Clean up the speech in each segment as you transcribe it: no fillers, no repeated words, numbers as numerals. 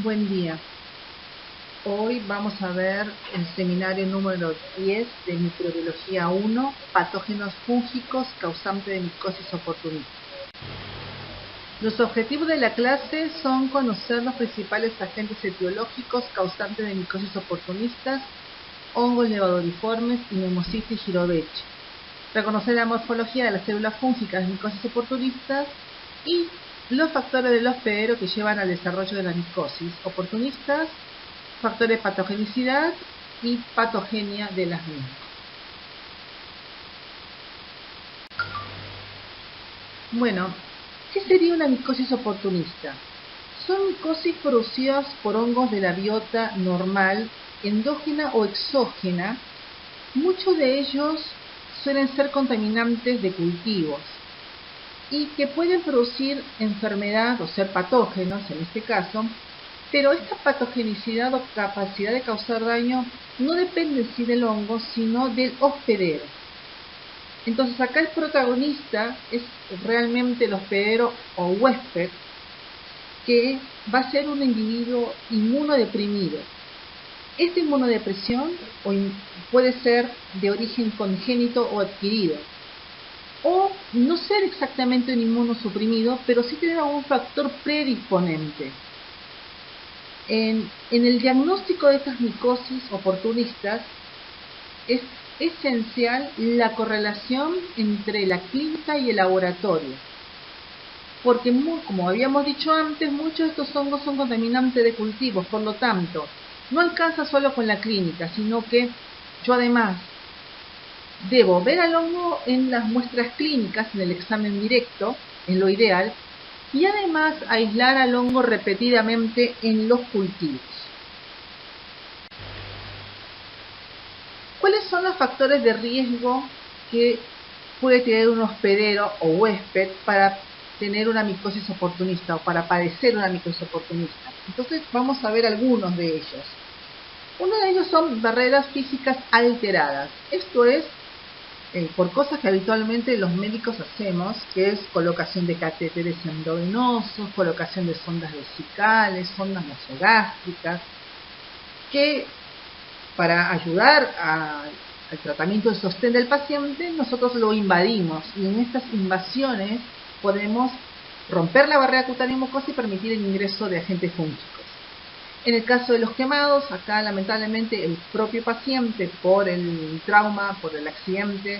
Buen día. Hoy vamos a ver el seminario número 10 de Microbiología 1, patógenos fúngicos causantes de micosis oportunista. Los objetivos de la clase son conocer los principales agentes etiológicos causantes de micosis oportunistas, hongos levaduriformes y Pneumocystis jirovecii, reconocer la morfología de las células fúngicas de micosis oportunistas y los factores del hospedero que llevan al desarrollo de la micosis oportunistas, factores de patogenicidad y patogenia de las mismas. Bueno, ¿qué sería una micosis oportunista? Son micosis producidas por hongos de la biota normal, endógena o exógena. Muchos de ellos suelen ser contaminantes de cultivos y que pueden producir enfermedad o ser patógenos en este caso, pero esta patogenicidad o capacidad de causar daño no depende en sí del hongo, sino del hospedero. Entonces acá el protagonista es realmente el hospedero o huésped, que va a ser un individuo inmunodeprimido. Esta inmunodepresión puede ser de origen congénito o adquirido, o no ser exactamente un inmunosuprimido, pero sí tener algún factor predisponente. En el diagnóstico de estas micosis oportunistas es esencial la correlación entre la clínica y el laboratorio, porque como habíamos dicho antes, muchos de estos hongos son contaminantes de cultivos, por lo tanto, no alcanza solo con la clínica, sino que yo además debo ver al hongo en las muestras clínicas, en el examen directo, en lo ideal, y además aislar al hongo repetidamente en los cultivos. ¿Cuáles son los factores de riesgo que puede tener un hospedero o huésped para tener una micosis oportunista o para padecer una micosis oportunista? Entonces vamos a ver algunos de ellos. Uno de ellos son barreras físicas alteradas. Esto es por cosas que habitualmente los médicos hacemos, que es colocación de catéteres endovenosos, colocación de sondas vesicales, sondas nasogástricas, que para ayudar al tratamiento de sostén del paciente, nosotros lo invadimos, y en estas invasiones podemos romper la barrera cutánea mucosa y permitir el ingreso de agentes fúngicos. En el caso de los quemados, acá lamentablemente el propio paciente, por el trauma, por el accidente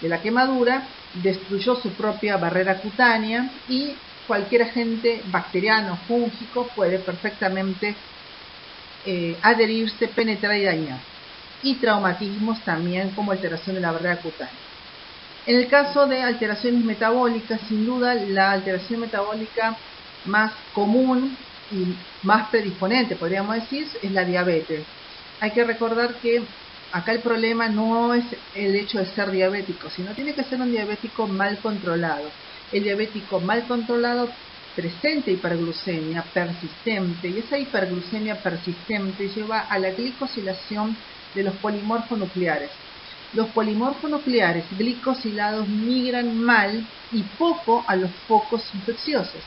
de la quemadura, destruyó su propia barrera cutánea y cualquier agente bacteriano, fúngico, puede perfectamente adherirse, penetrar y dañar. Y traumatismos también, como alteración de la barrera cutánea. En el caso de alteraciones metabólicas, sin duda la alteración metabólica más común y más predisponente, podríamos decir, es la diabetes. Hay que recordar que acá el problema no es el hecho de ser diabético, sino tiene que ser un diabético mal controlado. El diabético mal controlado presenta hiperglucemia persistente, y esa hiperglucemia persistente lleva a la glicosilación de los polimorfonucleares. Los polimorfonucleares glicosilados migran mal y poco a los focos infecciosos.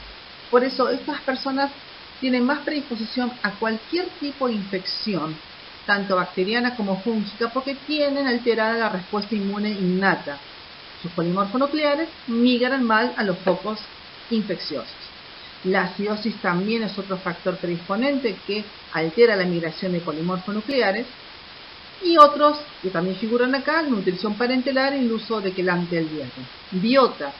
Por eso estas personas tienen más predisposición a cualquier tipo de infección, tanto bacteriana como fúngica, porque tienen alterada la respuesta inmune innata. Sus polimorfonucleares migran mal a los focos infecciosos. La acidosis también es otro factor predisponente que altera la migración de polimorfonucleares. Y otros que también figuran acá: nutrición parenteral y el uso de quelante del dieta. Biota.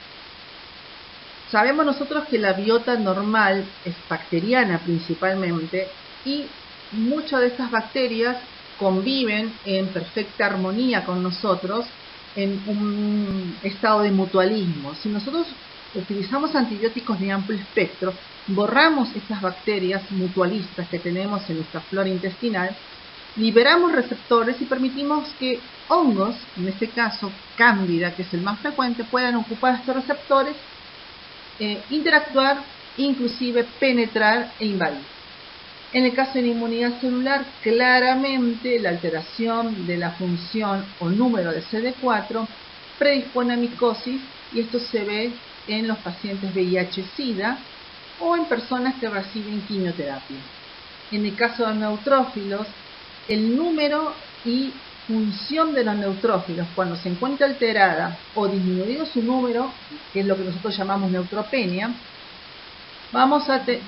Sabemos nosotros que la biota normal es bacteriana principalmente, y muchas de estas bacterias conviven en perfecta armonía con nosotros en un estado de mutualismo. Si nosotros utilizamos antibióticos de amplio espectro, borramos estas bacterias mutualistas que tenemos en nuestra flora intestinal, liberamos receptores y permitimos que hongos, en este caso cándida, que es el más frecuente, puedan ocupar estos receptores, interactuar, inclusive penetrar e invadir. En el caso de la inmunidad celular, claramente la alteración de la función o número de CD4 predispone a micosis, y esto se ve en los pacientes VIH-Sida o en personas que reciben quimioterapia. En el caso de neutrófilos, el número y función de los neutrófilos, cuando se encuentra alterada o disminuido su número, que es lo que nosotros llamamos neutropenia,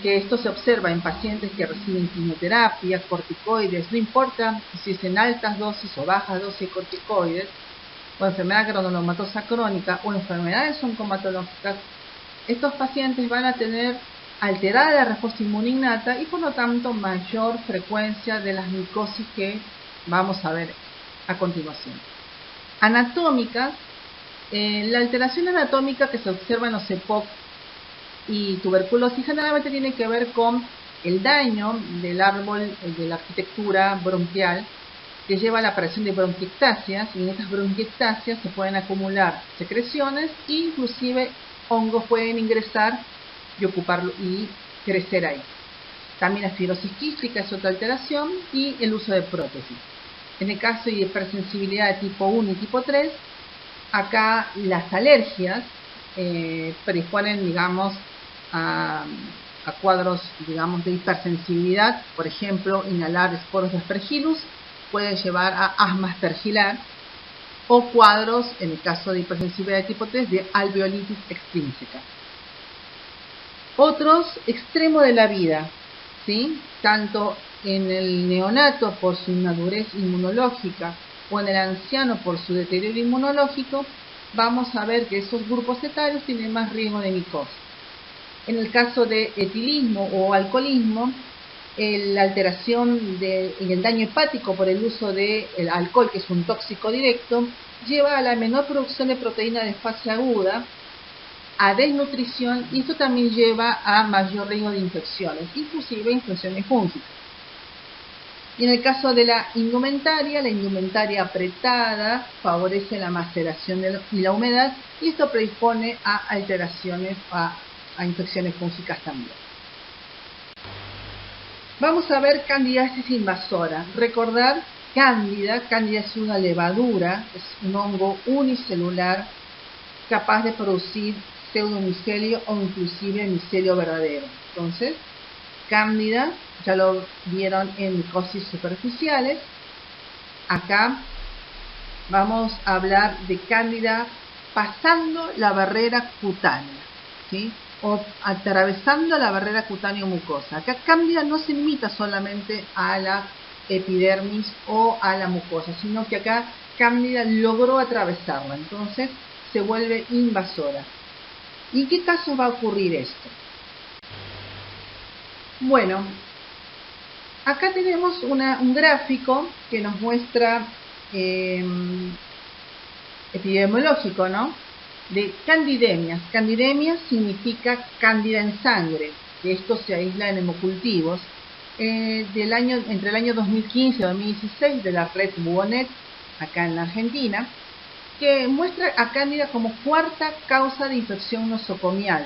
que esto se observa en pacientes que reciben quimioterapia, corticoides, no importa si es en altas dosis o bajas dosis de corticoides, o enfermedad granulomatosa crónica o enfermedades oncomatológicas, estos pacientes van a tener alterada la respuesta inmune innata y por lo tanto mayor frecuencia de las micosis que vamos a ver a continuación. Anatómicas, la alteración anatómica que se observa en los EPOC y tuberculosis generalmente tiene que ver con el daño del árbol de la arquitectura bronquial que lleva a la aparición de bronquiectasias, y en estas bronquiectasias se pueden acumular secreciones e inclusive hongos pueden ingresar y ocuparlo y crecer ahí. También la fibrosis quística es otra alteración y el uso de prótesis. En el caso de hipersensibilidad de tipo 1 y tipo 3, acá las alergias predisponen, digamos, a cuadros, digamos, de hipersensibilidad. Por ejemplo, inhalar esporos de Aspergillus puede llevar a asma aspergilar, o cuadros, en el caso de hipersensibilidad de tipo 3, de alveolitis extrínseca. Otros extremos de la vida, ¿sí? Tanto en el neonato por su inmadurez inmunológica o en el anciano por su deterioro inmunológico, vamos a ver que esos grupos etarios tienen más riesgo de micosis. En el caso de etilismo o alcoholismo, la alteración en el daño hepático por el uso del alcohol, que es un tóxico directo, lleva a la menor producción de proteína de fase aguda, a desnutrición, y esto también lleva a mayor riesgo de infecciones, inclusive infecciones fúngicas. Y en el caso de la indumentaria apretada favorece la maceración y la humedad, y esto predispone a alteraciones, a infecciones fúngicas también. Vamos a ver candidiasis invasora. Recordar, cándida es una levadura, es un hongo unicelular capaz de producir pseudomicelio o inclusive micelio verdadero. Entonces, cándida, ya lo vieron en micosis superficiales. Acá vamos a hablar de cándida pasando la barrera cutánea, ¿sí? O atravesando la barrera cutáneo mucosa. Acá cándida no se limita solamente a la epidermis o a la mucosa, sino que acá cándida logró atravesarla, entonces se vuelve invasora. ¿Y en qué casos va a ocurrir esto? Bueno, acá tenemos un gráfico que nos muestra epidemiológico, ¿no? De candidemias. Candidemia significa cándida en sangre, que esto se aísla en hemocultivos. Entre el año 2015 y 2016 de la red Buonet, acá en la Argentina, que muestra a cándida como cuarta causa de infección nosocomial.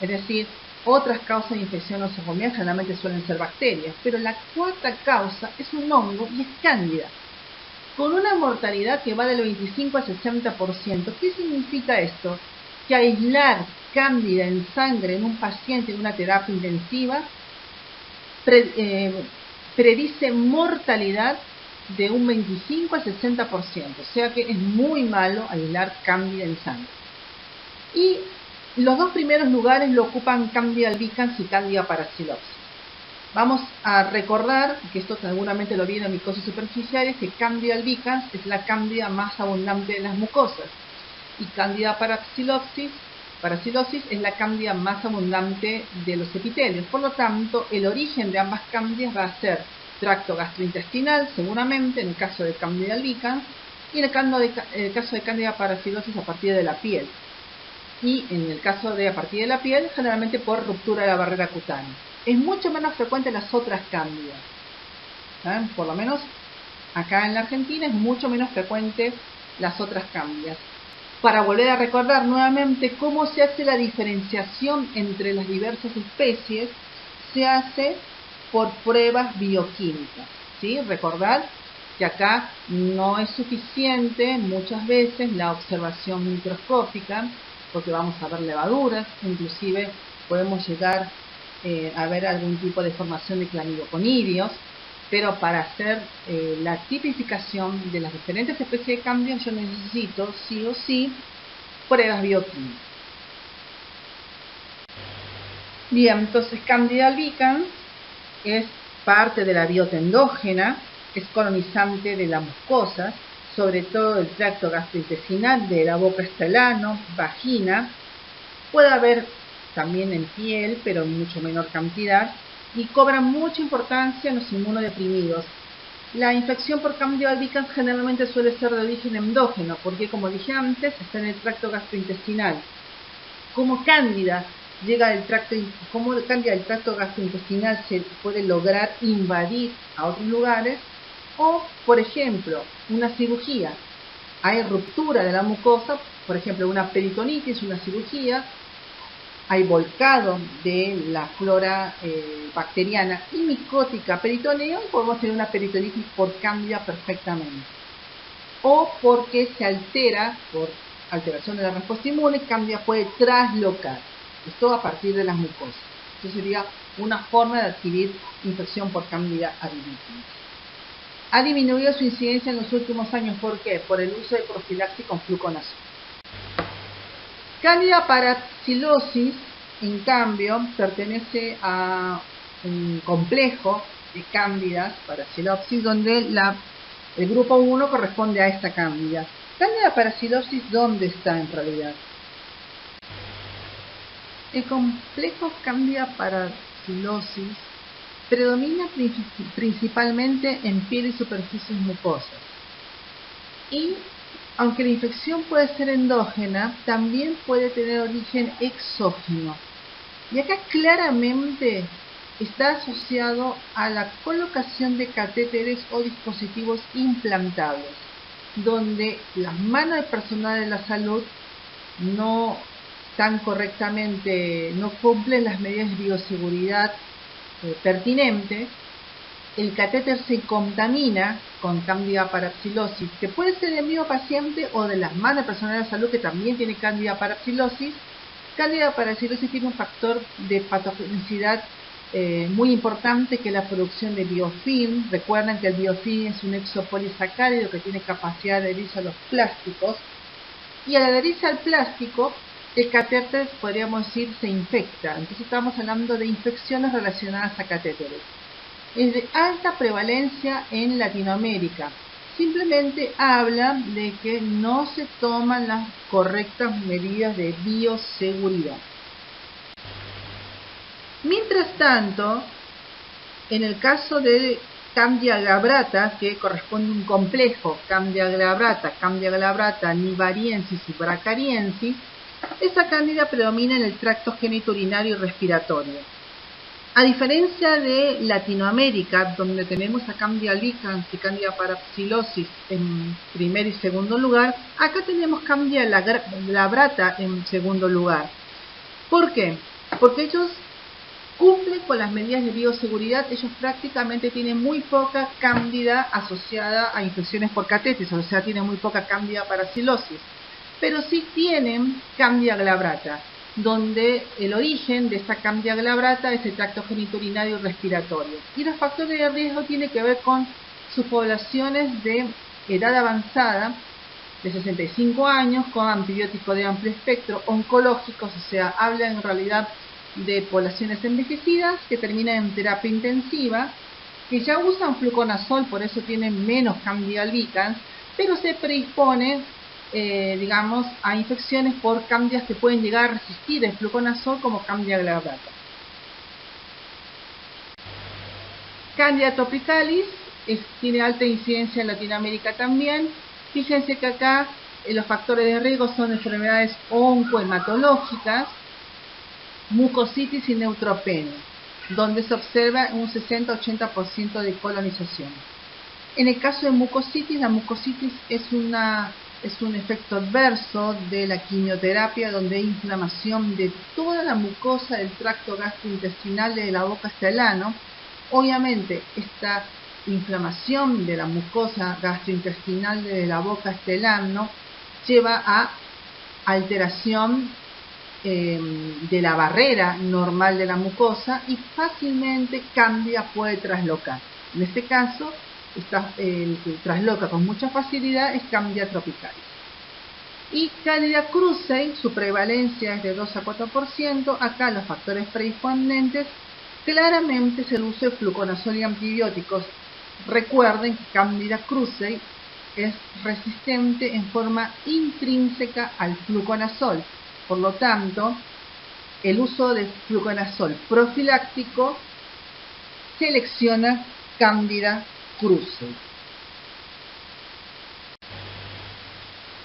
Es decir, otras causas de infección nosocomial generalmente suelen ser bacterias, pero la cuarta causa es un hongo y es cándida, con una mortalidad que va del 25 al 60%. ¿Qué significa esto? Que aislar cándida en sangre en un paciente en una terapia intensiva predice mortalidad de un 25 al 60%, o sea que es muy malo aislar cándida en sangre. Y los dos primeros lugares lo ocupan Candida albicans y Candida parapsilopsis. Vamos a recordar, que esto seguramente lo vi en micosis superficiales, que Candida albicans es la cándida más abundante de las mucosas y Candida parapsilosis es la cándida más abundante de los epitelios. Por lo tanto, el origen de ambas cándidas va a ser tracto gastrointestinal, seguramente, en el caso de Candida albicans, y en el caso de Candida parapsilosis a partir de la piel. Y en el caso de a partir de la piel, generalmente por ruptura de la barrera cutánea. Es mucho menos frecuente las otras cándidas. ¿Saben? Por lo menos acá en la Argentina es mucho menos frecuente las otras cándidas. Para volver a recordar nuevamente cómo se hace la diferenciación entre las diversas especies, se hace por pruebas bioquímicas, ¿sí? Recordar que acá no es suficiente muchas veces la observación microscópica, porque vamos a ver levaduras, inclusive podemos llegar haber algún tipo de formación de clamidoconidios, pero para hacer la tipificación de las diferentes especies de Candida yo necesito sí o sí pruebas bioquímicas. Bien, entonces Candida albicans es parte de la biota endógena, es colonizante de las mucosas, sobre todo del tracto gastrointestinal, de la boca hasta el ano, vagina. Puede haber también en piel, pero en mucho menor cantidad, y cobra mucha importancia en los inmunodeprimidos. La infección por Candida albicans generalmente suele ser de origen endógeno, porque como dije antes, está en el tracto gastrointestinal. Como Cándida llega del tracto, como Cándida del tracto gastrointestinal se puede lograr invadir a otros lugares, o por ejemplo, una cirugía. Hay ruptura de la mucosa, por ejemplo, una peritonitis, una cirugía, hay volcado de la flora bacteriana y micótica peritoneo y podemos tener una peritonitis por Cándida perfectamente. O porque se altera, por alteración de la respuesta inmune, Cándida puede traslocar. Esto a partir de las mucosas. Esto sería una forma de adquirir infección por Cándida albicans. Ha disminuido su incidencia en los últimos años. ¿Por qué? Por el uso de profilaxis con fluconazol. Candida parapsilosis, en cambio, pertenece a un complejo de cándidas parapsilosis donde el grupo 1 corresponde a esta cándida. Candida parapsilosis, ¿dónde está en realidad? El complejo Candida parapsilosis predomina principalmente en piel y superficies mucosas. Y aunque la infección puede ser endógena, también puede tener origen exógeno. Y acá claramente está asociado a la colocación de catéteres o dispositivos implantables, donde las manos del personal de la salud no están correctamente, no cumplen las medidas de bioseguridad pertinentes. El catéter se contamina con Candida parapsilosis, que puede ser del mismo paciente o de las manos del personal de salud que también tiene Candida parapsilosis. Candida parapsilosis tiene un factor de patogenicidad muy importante, que es la producción de biofilm. Recuerden que el biofilm es un exopolisacárido que tiene capacidad de adherirse a los plásticos, y al adherirse al plástico el catéter, podríamos decir, se infecta. Entonces estamos hablando de infecciones relacionadas a catéteres. Es de alta prevalencia en Latinoamérica. Simplemente habla de que no se toman las correctas medidas de bioseguridad. Mientras tanto, en el caso de Candida glabrata, que corresponde a un complejo Candida glabrata, nivariensis y bracariensis, esta cándida predomina en el tracto genitourinario y respiratorio. A diferencia de Latinoamérica, donde tenemos a Candida albicans y Candida parapsilosis en primer y segundo lugar, acá tenemos Candida glabrata en segundo lugar. ¿Por qué? Porque ellos cumplen con las medidas de bioseguridad. Ellos prácticamente tienen muy poca cándida asociada a infecciones por catéteres, o sea, tienen muy poca Candida parapsilosis, pero sí tienen Candida glabrata, donde el origen de esta Candida glabrata es el tracto genitourinario y respiratorio. Y los factores de riesgo tienen que ver con sus poblaciones de edad avanzada, de 65 años, con antibióticos de amplio espectro, oncológicos, o sea, habla en realidad de poblaciones envejecidas que terminan en terapia intensiva, que ya usan fluconazol, por eso tienen menos Candida albicans, pero se predispone digamos, a infecciones por cándidas que pueden llegar a resistir el fluconazol, como Candida glabrata. Candida tropicalis tiene alta incidencia en Latinoamérica también. Fíjense que acá los factores de riesgo son enfermedades oncohematológicas, mucositis y neutropenia, donde se observa un 60-80% de colonización. En el caso de mucositis, la mucositis es un efecto adverso de la quimioterapia, donde hay inflamación de toda la mucosa del tracto gastrointestinal, de la boca hasta el ano. Obviamente, esta inflamación de la mucosa gastrointestinal de la boca hasta el ano lleva a alteración de la barrera normal de la mucosa y fácilmente Cándida puede traslocar. En este caso, el que trasloca con mucha facilidad es Cándida tropicalis. Y Candida krusei, su prevalencia es de 2 a 4%. Acá los factores predisponentes claramente es el uso de fluconazol y antibióticos. Recuerden que Candida krusei es resistente en forma intrínseca al fluconazol. Por lo tanto, el uso de fluconazol profiláctico selecciona Candida krusei.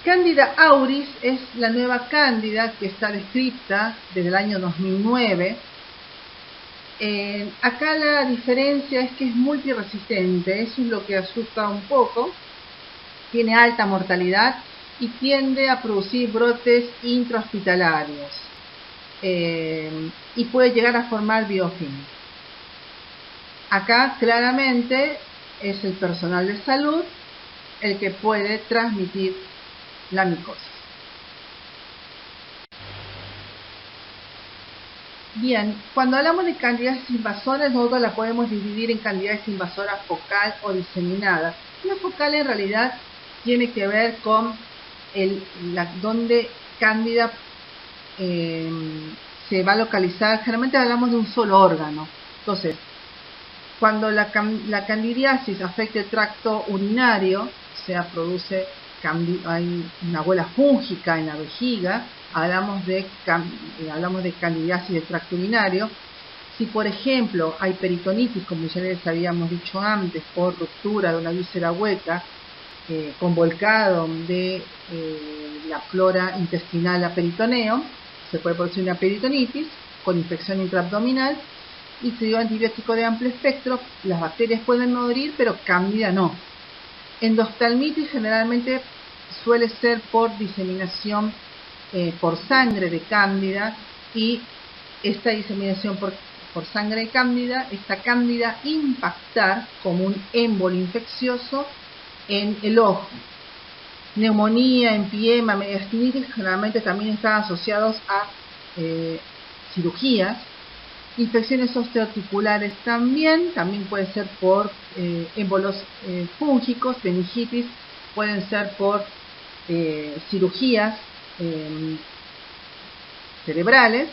Candida auris es la nueva cándida que está descrita desde el año 2009. Acá la diferencia es que es multiresistente, eso es lo que asusta un poco. Tiene alta mortalidad y tiende a producir brotes intrahospitalarios y puede llegar a formar biofilm. Acá claramente es el personal de salud el que puede transmitir la micosis. Bien, cuando hablamos de candidiasis invasoras, nosotros la podemos dividir en candidiasis invasora focal o diseminada. La focal en realidad tiene que ver con donde Cándida se va a localizar. Generalmente hablamos de un solo órgano. Entonces, cuando la candidiasis afecta el tracto urinario, o sea, hay una bola fúngica en la vejiga, hablamos de candidiasis del tracto urinario. Si, por ejemplo, hay peritonitis, como ya les habíamos dicho antes, por ruptura de una víscera hueca, con volcado de la flora intestinal a peritoneo, se puede producir una peritonitis con infección intraabdominal y se dio antibiótico de amplio espectro. Las bacterias pueden morir, pero Cándida no. Endoftalmitis generalmente suele ser por diseminación por sangre de Cándida, y esta diseminación por sangre de Cándida, esta Cándida impactar como un émbolo infeccioso en el ojo. Neumonía, empiema, mediastinitis generalmente también están asociados a cirugías. Infecciones osteoarticulares también puede ser por émbolos fúngicos, meningitis, pueden ser por cirugías cerebrales,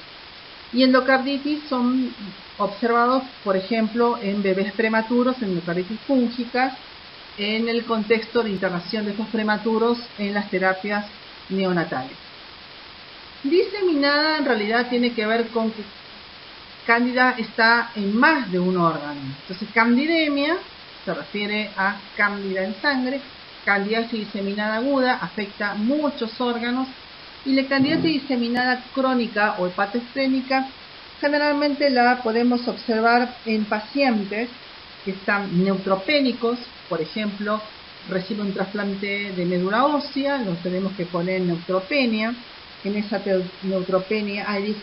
y endocarditis son observados, por ejemplo, en bebés prematuros, en endocarditis fúngicas, en el contexto de internación de estos prematuros en las terapias neonatales. Diseminada en realidad tiene que ver con que Cándida está en más de un órgano. Entonces, candidemia se refiere a Cándida en sangre. Candidiasis diseminada aguda afecta muchos órganos, y la candidiasis diseminada crónica o hepatoesplénica generalmente la podemos observar en pacientes que están neutropénicos. Por ejemplo, recibe un trasplante de médula ósea, los tenemos que poner neutropenia. En esa neutropenia hay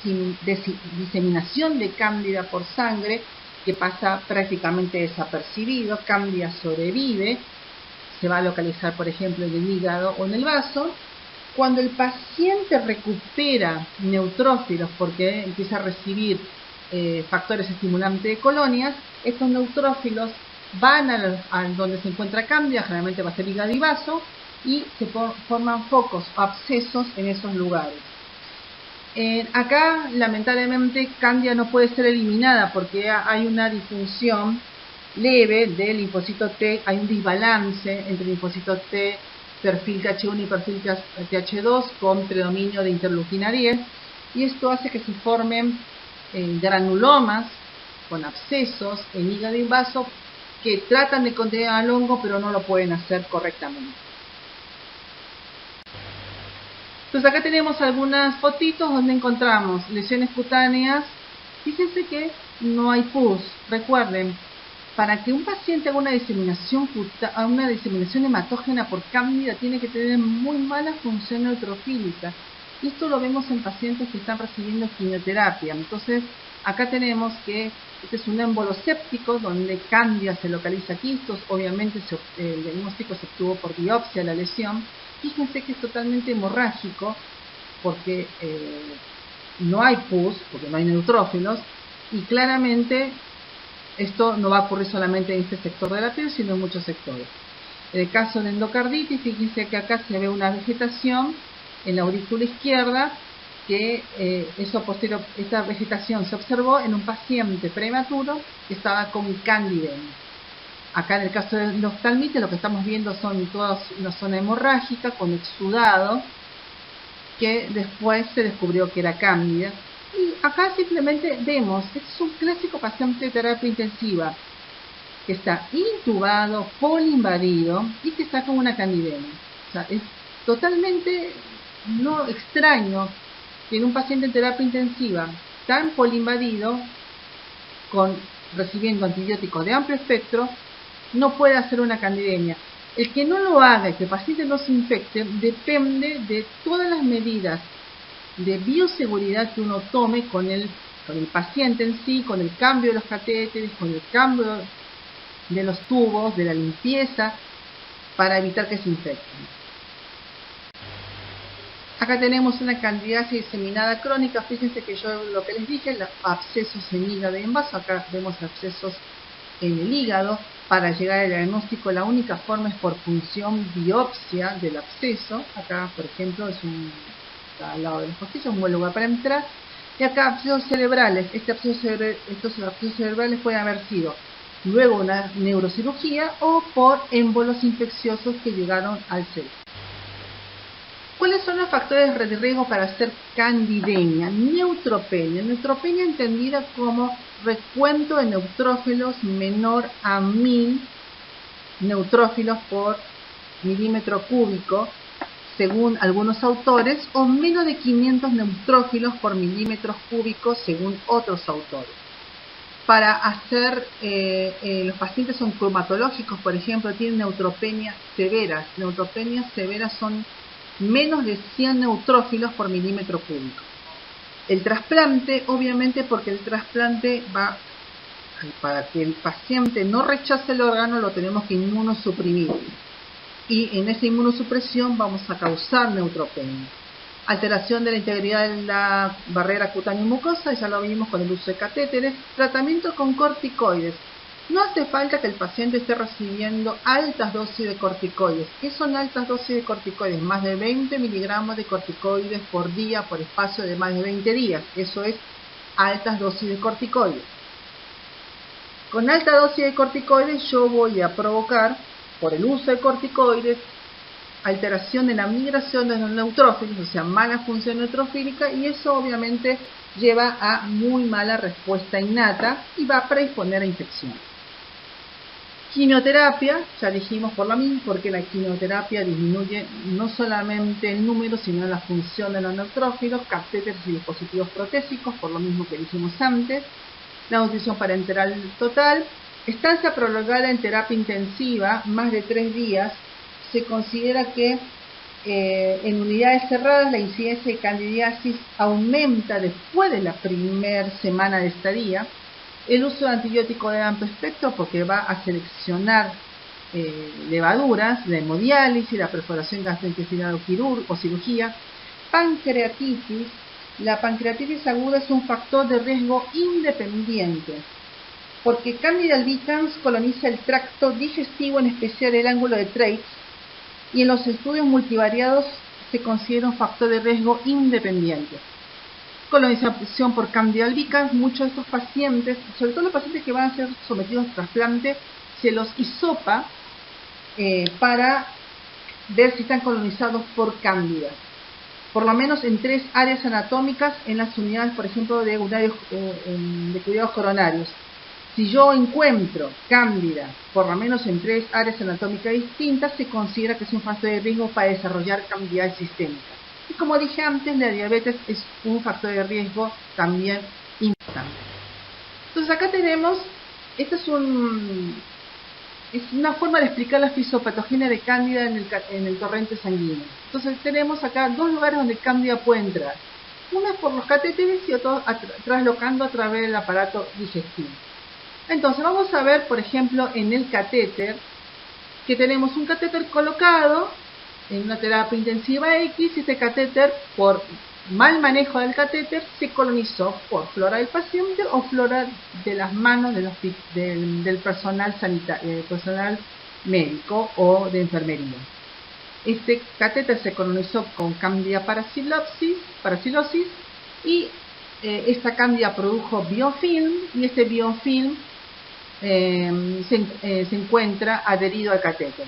diseminación de Cándida por sangre que pasa prácticamente desapercibido. Cándida sobrevive, se va a localizar, por ejemplo, en el hígado o en el vaso. Cuando el paciente recupera neutrófilos porque empieza a recibir factores estimulantes de colonias, estos neutrófilos van a donde se encuentra Cándida, generalmente va a ser hígado y vaso, y se forman focos o abscesos en esos lugares. Acá, lamentablemente, Cándida no puede ser eliminada porque hay una disfunción leve del linfocito T, hay un desbalance entre linfocito T, perfil TH1 y perfil TH2 con predominio de interleuquina 10, y esto hace que se formen granulomas con abscesos en hígado y vaso que tratan de contener al hongo, pero no lo pueden hacer correctamente. Entonces acá tenemos algunas fotitos donde encontramos lesiones cutáneas. Fíjense que no hay pus. Recuerden, para que un paciente haga una diseminación hematógena por Cándida tiene que tener muy mala función neutrofílica. Y esto lo vemos en pacientes que están recibiendo quimioterapia. Entonces acá tenemos que este es un émbolo séptico donde Cándida se localiza aquí. Obviamente el diagnóstico se obtuvo por biopsia la lesión. Fíjense que es totalmente hemorrágico porque no hay pus, porque no hay neutrófilos, y claramente esto no va a ocurrir solamente en este sector de la piel, sino en muchos sectores. En el caso de endocarditis, fíjense que acá se ve una vegetación en la aurícula izquierda, que esta vegetación se observó en un paciente prematuro que estaba con candidemia. Acá en el caso de la oftalmitis lo que estamos viendo son toda una zona hemorrágica con exudado, que después se descubrió que era cándida. Y acá simplemente vemos, es un clásico paciente de terapia intensiva, que está intubado, poliinvadido y que está con una candidemia. O sea, es totalmente no extraño que en un paciente en terapia intensiva tan poliinvadido, recibiendo antibióticos de amplio espectro, no puede hacer una candidemia. El que no lo haga y que el paciente no se infecte depende de todas las medidas de bioseguridad que uno tome con el paciente en sí, con el cambio de los catéteres, con el cambio de los tubos, de la limpieza, para evitar que se infecten. Acá tenemos una candidiasis diseminada crónica. Fíjense que yo lo que les dije, los abscesos en hígado y en vaso. Acá vemos abscesos en el hígado. Para llegar al diagnóstico, la única forma es por punción biopsia del absceso. Acá, por ejemplo, está al lado de los costillos, un buen lugar para entrar. Y acá abscesos cerebrales. Estos abscesos cerebrales pueden haber sido luego una neurocirugía o por émbolos infecciosos que llegaron al cerebro. ¿Cuáles son los factores de riesgo para hacer candidemia? Neutropenia. Neutropenia entendida como recuento de neutrófilos menor a 1000 neutrófilos por milímetro cúbico, según algunos autores, o menos de 500 neutrófilos por milímetros cúbicos, según otros autores. Para hacer, los pacientes son cromatológicos, por ejemplo, tienen neutropenias severas. Neutropenias severas son menos de 100 neutrófilos por milímetro cúbico. El trasplante, obviamente, porque el trasplante va, para que el paciente no rechace el órgano, lo tenemos que inmunosuprimir. Y en esa inmunosupresión vamos a causar neutropenia. Alteración de la integridad de la barrera cutáneo-mucosa, ya lo vimos con el uso de catéteres. Tratamiento con corticoides. No hace falta que el paciente esté recibiendo altas dosis de corticoides. ¿Qué son altas dosis de corticoides? Más de 20 miligramos de corticoides por día por espacio de más de 20 días. Eso es altas dosis de corticoides. Con alta dosis de corticoides yo voy a provocar, por el uso de corticoides, alteración de la migración de los neutrófilos, o sea, mala función neutrofílica, y eso obviamente lleva a muy mala respuesta innata y va a predisponer a infección. Quimioterapia, ya dijimos por la misma, porque la quimioterapia disminuye no solamente el número, sino la función de los neutrófilos, catéteres y dispositivos protésicos, por lo mismo que dijimos antes. La nutrición parenteral total, estancia prolongada en terapia intensiva, más de 3 días, se considera que en unidades cerradas la incidencia de candidiasis aumenta después de la primera semana de estadía. El uso de antibiótico de amplio espectro, porque va a seleccionar levaduras, la hemodiálisis, la perforación gastrointestinal o cirugía. Pancreatitis. La pancreatitis aguda es un factor de riesgo independiente, porque Candida albicans coloniza el tracto digestivo, en especial el ángulo de Treitz, y en los estudios multivariados se considera un factor de riesgo independiente. Colonización por Candida albicans, muchos de estos pacientes, sobre todo los pacientes que van a ser sometidos a trasplante, se los hisopa para ver si están colonizados por Candida. Por lo menos en 3 áreas anatómicas en las unidades, por ejemplo, de cuidados coronarios. Si yo encuentro Cándida, por lo menos en 3 áreas anatómicas distintas, se considera que es un factor de riesgo para desarrollar candidiasis sistémica. Y como dije antes, la diabetes es un factor de riesgo también importante. Entonces acá tenemos, esta es una forma de explicar la fisiopatogenia de Cándida en el torrente sanguíneo. Entonces tenemos acá 2 lugares donde Cándida puede entrar. Una es por los catéteres y otro traslocando a través del aparato digestivo. Entonces vamos a ver, por ejemplo, en el catéter, que tenemos un catéter colocado en una terapia intensiva X, y este catéter, por mal manejo del catéter se colonizó por flora del paciente o flora de las manos del personal sanitario, personal médico o de enfermería. Este catéter se colonizó con Candida parasilosis y esta Candida produjo biofilm y este biofilm se encuentra adherido al catéter.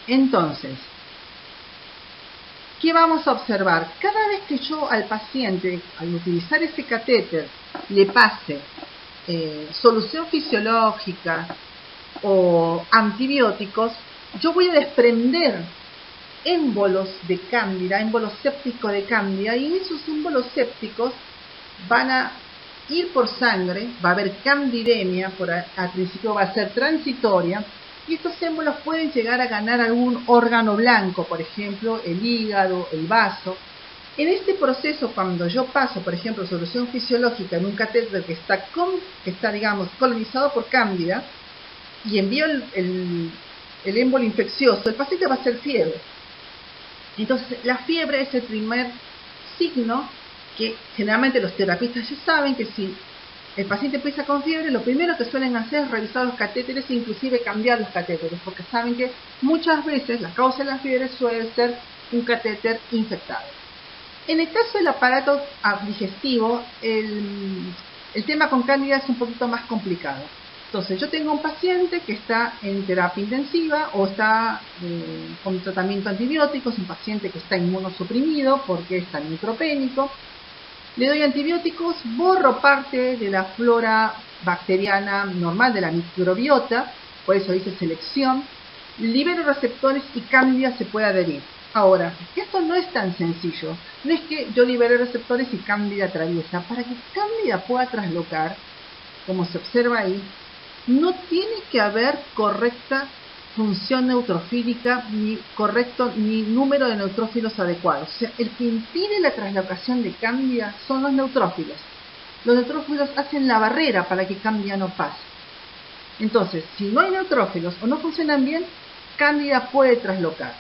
Entonces, ¿qué vamos a observar? Cada vez que yo al paciente, al utilizar ese catéter, le pase solución fisiológica o antibióticos, yo voy a desprender émbolos de cándida, émbolos sépticos de cándida, y esos émbolos sépticos van a ir por sangre, va a haber candidemia, al principio va a ser transitoria, y estos émbolos pueden llegar a ganar algún órgano blanco, por ejemplo, el hígado, el vaso. En este proceso, cuando yo paso, por ejemplo, solución fisiológica en un catéter que está digamos, colonizado por cándida, y envío el émbolo infeccioso, el paciente va a hacer fiebre. Entonces, la fiebre es el primer signo que generalmente los terapeutas ya saben que si el paciente empieza con fiebre, lo primero que suelen hacer es revisar los catéteres e inclusive cambiar los catéteres, porque saben que muchas veces la causa de la fiebre suele ser un catéter infectado. En el caso del aparato digestivo, el tema con cándida es un poquito más complicado. Entonces, yo tengo un paciente que está en terapia intensiva o está con tratamiento antibiótico, es un paciente que está inmunosuprimido porque está neutropénico. Le doy antibióticos, borro parte de la flora bacteriana normal de la microbiota, por eso dice selección, libero receptores y cándida se puede adherir. Ahora, esto no es tan sencillo, no es que yo libere receptores y cándida atraviesa. Para que cándida pueda traslocar, como se observa ahí, no tiene que haber correcta función neutrofílica ni número de neutrófilos adecuados. O sea, el que impide la translocación de cándida son los neutrófilos. Los neutrófilos hacen la barrera para que cándida no pase. Entonces, si no hay neutrófilos o no funcionan bien, cándida puede traslocar.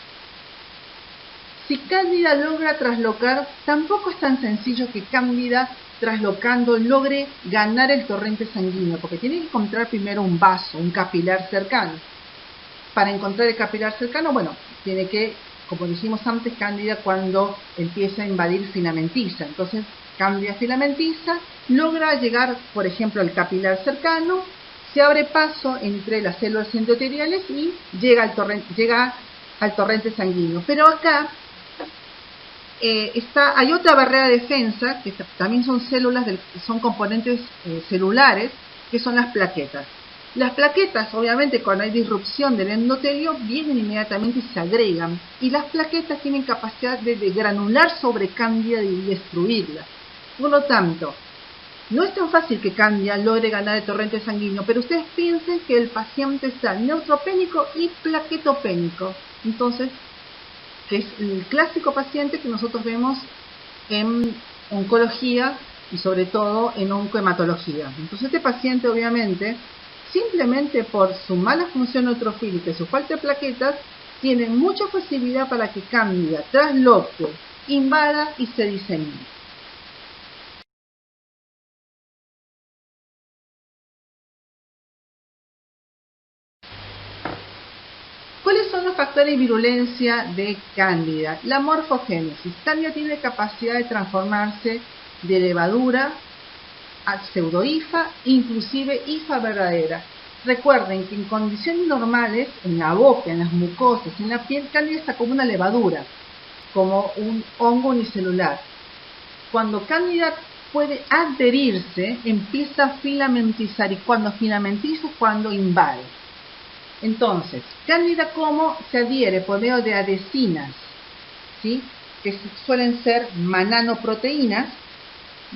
Si cándida logra traslocar, tampoco es tan sencillo que cándida traslocando logre ganar el torrente sanguíneo, porque tiene que encontrar primero un vaso, un capilar cercano. Para encontrar el capilar cercano, bueno, tiene que, como dijimos antes, cándida cuando empieza a invadir filamentiza. Entonces, cándida filamentiza logra llegar, por ejemplo, al capilar cercano, se abre paso entre las células endoteliales y llega al torrente sanguíneo. Pero acá hay otra barrera de defensa, que también son son componentes celulares, que son las plaquetas. Las plaquetas, obviamente, cuando hay disrupción del endotelio, vienen inmediatamente y se agregan. Y las plaquetas tienen capacidad de granular sobre cándida y destruirla. Por lo tanto, no es tan fácil que cándida logre ganar el torrente sanguíneo, pero ustedes piensen que el paciente está neutropénico y plaquetopénico. Entonces, que es el clásico paciente que nosotros vemos en oncología y sobre todo en oncohematología. Entonces este paciente, obviamente, simplemente por su mala función neutrofílica y su falta de plaquetas, tiene mucha facilidad para que cándida trasloque, invada y se disemine. ¿Cuáles son los factores de virulencia de cándida? La morfogénesis. Cándida tiene capacidad de transformarse de levadura a pseudohifa, inclusive hifa verdadera. Recuerden que en condiciones normales, en la boca, en las mucosas, en la piel, cándida está como una levadura, como un hongo unicelular. Cuando cándida puede adherirse, empieza a filamentizar, y cuando filamentiza es cuando invade. Entonces, cándida, ¿cómo se adhiere? Por medio de adhesinas, ¿sí? Que suelen ser mananoproteínas,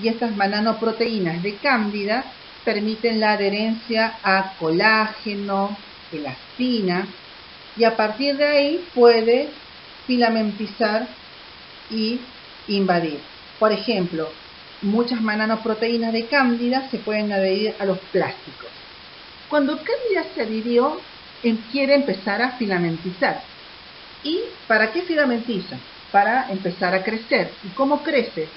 y estas mananoproteínas de cándida permiten la adherencia a colágeno, elastina, y a partir de ahí puede filamentizar y invadir. Por ejemplo, muchas mananoproteínas de cándida se pueden adherir a los plásticos. Cuando cándida se adhirió, quiere empezar a filamentizar ¿Y para qué filamentiza? Para empezar a crecer. ¿Y cómo crece?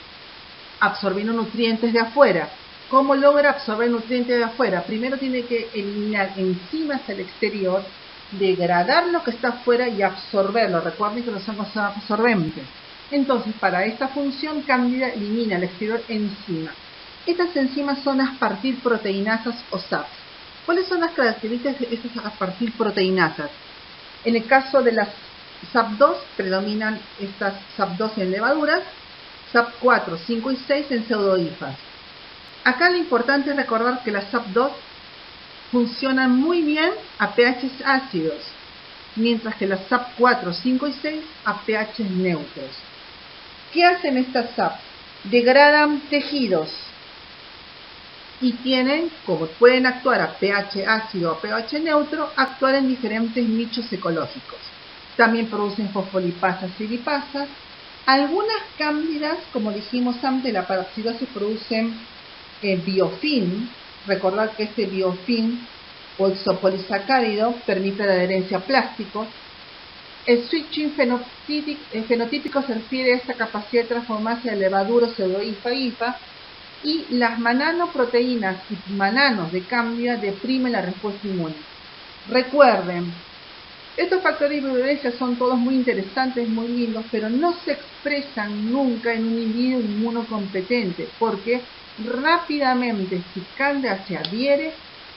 Absorbiendo nutrientes de afuera. ¿Cómo logra absorber nutrientes de afuera? Primero tiene que eliminar enzimas al exterior, degradar lo que está afuera y absorberlo. Recuerden que no son cosas absorbentes. Entonces, para esta función, Cándida elimina al exterior enzimas. Estas enzimas son aspartil proteinasas o SAPs. ¿Cuáles son las características de estas aspartil proteinasas? En el caso de las SAP2, predominan estas SAP2 en levaduras, SAP4, 5 y 6 en pseudohifas. Acá lo importante es recordar que las SAP2 funcionan muy bien a pHs ácidos, mientras que las SAP4, 5 y 6 a pHs neutros. ¿Qué hacen estas SAPs? Degradan tejidos y tienen, como pueden actuar a pH ácido o pH neutro, actuar en diferentes nichos ecológicos. También producen fosfolipasas y lipasas. Algunas cándidas, como dijimos antes, la paraxidosis producen biofilm. Recordad que este biofilm o exopolisacárido permite la adherencia a plásticos. El switching fenotípico se refiere a esta capacidad de transformarse de levadura, pseudohifa, hifa, y las mananoproteínas y mananos de cándida deprimen la respuesta inmune. Recuerden, estos factores de virulencia son todos muy interesantes, muy lindos, pero no se expresan nunca en un individuo inmunocompetente, porque rápidamente, si cándida se adhiere,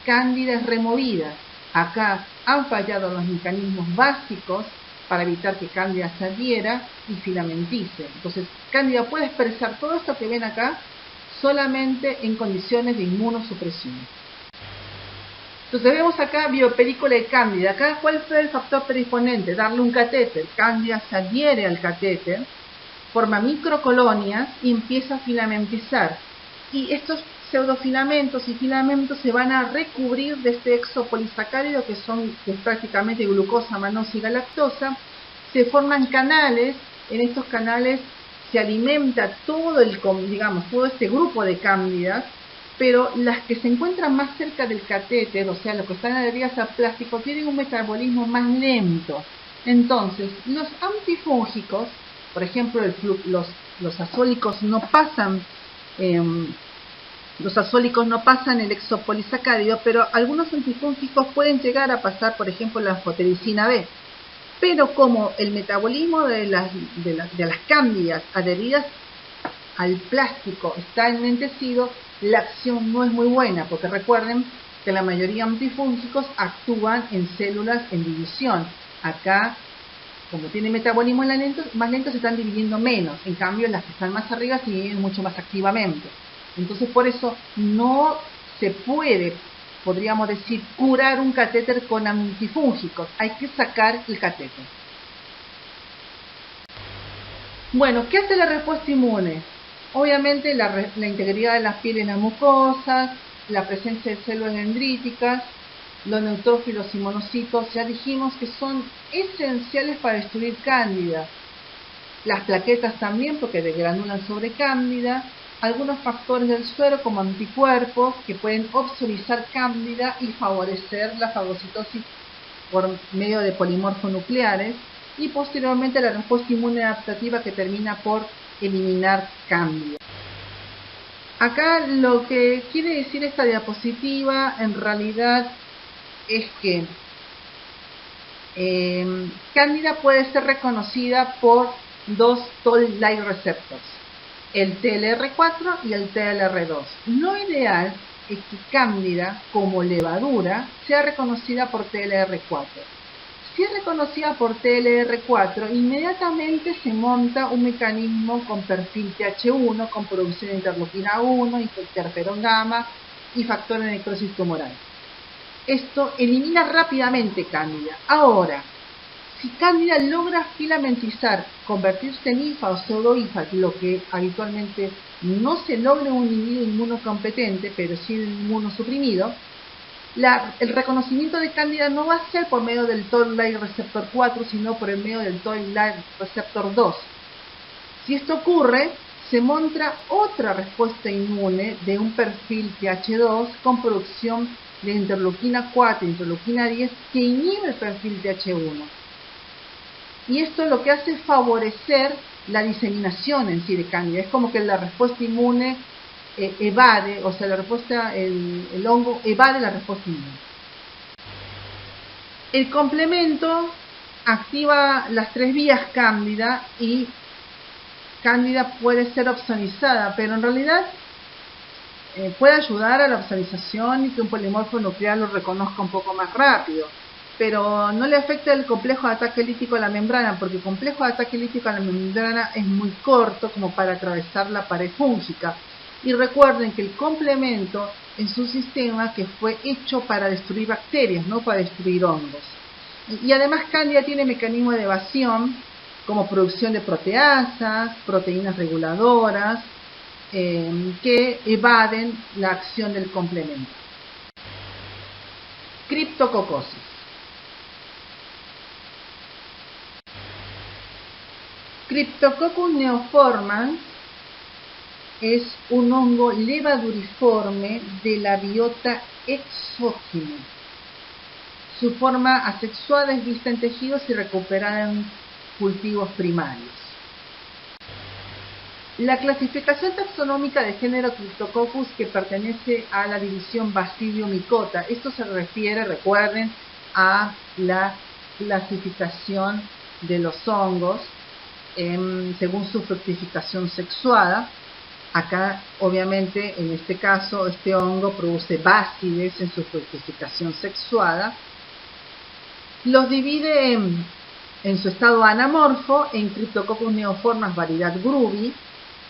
cándida es removida. Acá han fallado los mecanismos básicos para evitar que cándida se adhiera y filamentice. Entonces, cándida puede expresar todo esto que ven acá solamente en condiciones de inmunosupresión. Entonces vemos acá biopelícula de cándida. Acá, ¿cuál fue el factor predisponente? Darle un catéter. Cándida se adhiere al catéter, forma microcolonias y empieza a filamentizar. Y estos pseudofilamentos y filamentos se van a recubrir de este exopolisacárido que es prácticamente glucosa, manosa y galactosa. Se forman canales. En estos canales se alimenta todo este grupo de cándidas, pero las que se encuentran más cerca del catéter, o sea, los que están adheridas al plástico, tienen un metabolismo más lento. Entonces, los antifúngicos, por ejemplo, los azólicos no pasan el exopolisacárido, pero algunos antifúngicos pueden llegar a pasar, por ejemplo, la anfotericina B. Pero como el metabolismo de las cándidas adheridas al plástico está enlentecido, la acción no es muy buena, porque recuerden que la mayoría de antifúngicos actúan en células en división. Acá, como tiene metabolismo más lento, se están dividiendo menos. En cambio, las que están más arriba se dividen mucho más activamente. Entonces, por eso no se puede, podríamos decir, curar un catéter con antifúngicos. Hay que sacar el catéter. Bueno, ¿qué hace la respuesta inmune? Obviamente la integridad de las pieles y las mucosas, la presencia de células dendríticas, los neutrófilos y monocitos, ya dijimos que son esenciales para destruir cándida. Las plaquetas también, porque degranulan sobre cándida. Algunos factores del suero como anticuerpos que pueden obsolizar cándida y favorecer la fagocitosis por medio de polimorfonucleares, y posteriormente la respuesta inmune adaptativa que termina por eliminar cándida. Acá lo que quiere decir esta diapositiva en realidad es que cándida puede ser reconocida por dos toll-like receptors, el TLR4 y el TLR2. Lo ideal es que cándida, como levadura, sea reconocida por TLR4. Si es reconocida por TLR4, inmediatamente se monta un mecanismo con perfil TH1, con producción de interleuquina 1, interferón gamma y factor de necrosis tumoral. Esto elimina rápidamente cándida. Ahora, si cándida logra filamentizar, convertirse en hifa o pseudohifa, lo que habitualmente no se logra en un individuo inmunocompetente, pero sí en un inmunosuprimido, el reconocimiento de cándida no va a ser por medio del toll-like receptor 4, sino por el medio del toll-like receptor 2. Si esto ocurre, se monta otra respuesta inmune de un perfil TH2 con producción de interleuquina 4 e interleuquina 10 que inhibe el perfil TH1. y esto lo que hace es favorecer la diseminación en sí de cándida. Es como que la respuesta inmune evade, o sea, el hongo evade la respuesta inmune. El complemento activa las 3 vías cándida y cándida puede ser opsonizada, pero en realidad puede ayudar a la opsonización y que un polimorfo nuclear lo reconozca un poco más rápido, pero no le afecta el complejo de ataque lítico a la membrana, porque el complejo de ataque lítico a la membrana es muy corto como para atravesar la pared fúngica. Y recuerden que el complemento es un sistema que fue hecho para destruir bacterias, no para destruir hongos. Y además cándida tiene mecanismos de evasión como producción de proteasas, proteínas reguladoras, que evaden la acción del complemento. Criptococosis. Cryptococcus neoformans es un hongo levaduriforme de la biota exógena. Su forma asexuada es vista en tejidos y recuperada en cultivos primarios. La clasificación taxonómica de género Cryptococcus, que pertenece a la división Basidiomycota, esto se refiere, recuerden, a la clasificación de los hongos según su fructificación sexuada. Acá, obviamente, en este caso, este hongo produce bácides en su fructificación sexuada. Los divide en su estado anamorfo en Cryptococcus neoformans variedad Grubi,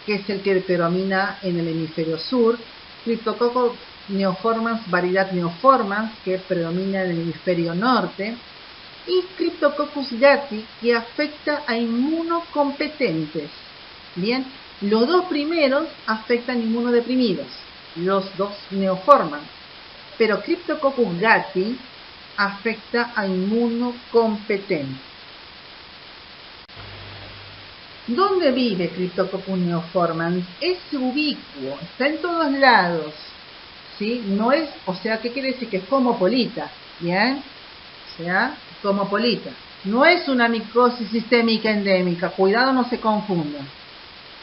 que es el que predomina en el hemisferio sur, Cryptococcus neoformans variedad Neoformans, que predomina en el hemisferio norte, y Cryptococcus gattii, que afecta a inmunocompetentes. Bien, los dos primeros afectan inmunodeprimidos, los dos neoformans, pero Cryptococcus gattii afecta a inmunocompetentes. ¿Dónde vive Cryptococcus neoformans? Es ubicuo, está en todos lados, ¿sí? No es, o sea, ¿qué quiere decir? Que es cosmopolita, ¿bien? O sea, cosmopolita. No es una micosis sistémica endémica, cuidado, no se confundan.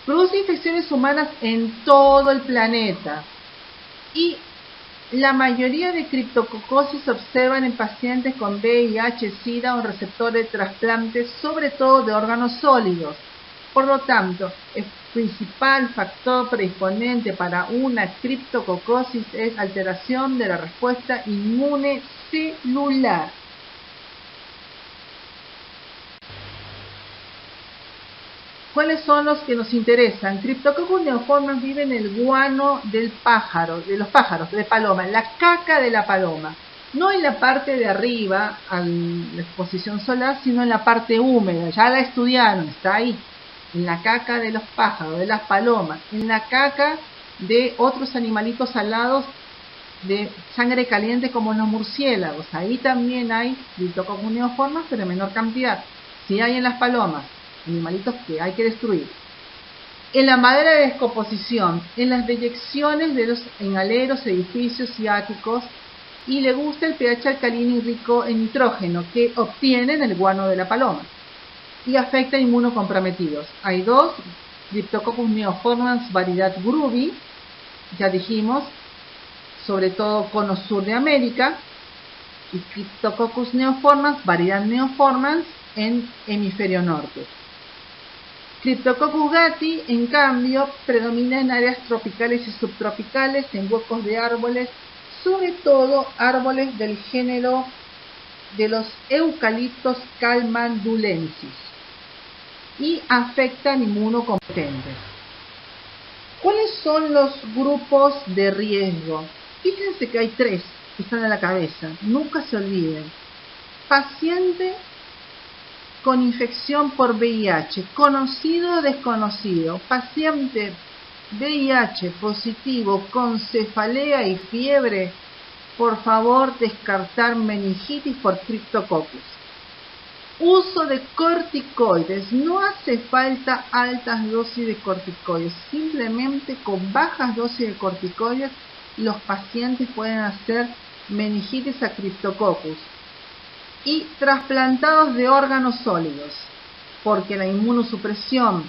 Produce infecciones humanas en todo el planeta y la mayoría de criptococosis se observan en pacientes con VIH, SIDA o receptores de trasplantes, sobre todo de órganos sólidos. Por lo tanto, el principal factor predisponente para una criptococosis es alteración de la respuesta inmune celular. ¿Cuáles son los que nos interesan? Cryptococcus neoformans vive en el guano del pájaro, de los pájaros, de paloma, la caca de la paloma. No en la parte de arriba, a la exposición solar, sino en la parte húmeda. Ya la estudiaron, está ahí. En la caca de los pájaros, de las palomas, en la caca de otros animalitos alados de sangre caliente como los murciélagos. Ahí también hay Cryptococcus neoformans, pero en menor cantidad. Si hay en las palomas, animalitos que hay que destruir. En la madera de descomposición, en las deyecciones de los aleros, edificios y áticos, y le gusta el pH alcalino y rico en nitrógeno que obtiene en el guano de la paloma. Y afecta a inmunocomprometidos. Hay dos, Cryptococcus neoformans variedad Grubi, ya dijimos, sobre todo cono sur de América, y Cryptococcus neoformans variedad Neoformans en hemisferio norte. Cryptococcus gattii, en cambio, predomina en áreas tropicales y subtropicales, en huecos de árboles, sobre todo árboles del género de los eucaliptos calmandulensis, y afectan inmunocompetentes. ¿Cuáles son los grupos de riesgo? Fíjense que hay 3 que están en la cabeza, nunca se olviden. Paciente con infección por VIH, conocido o desconocido, paciente VIH positivo con cefalea y fiebre, por favor descartar meningitis por Cryptococcus. Uso de corticoides, no hace falta altas dosis de corticoides, simplemente con bajas dosis de corticoides los pacientes pueden hacer meningitis a Cryptococcus. Y trasplantados de órganos sólidos. porque la inmunosupresión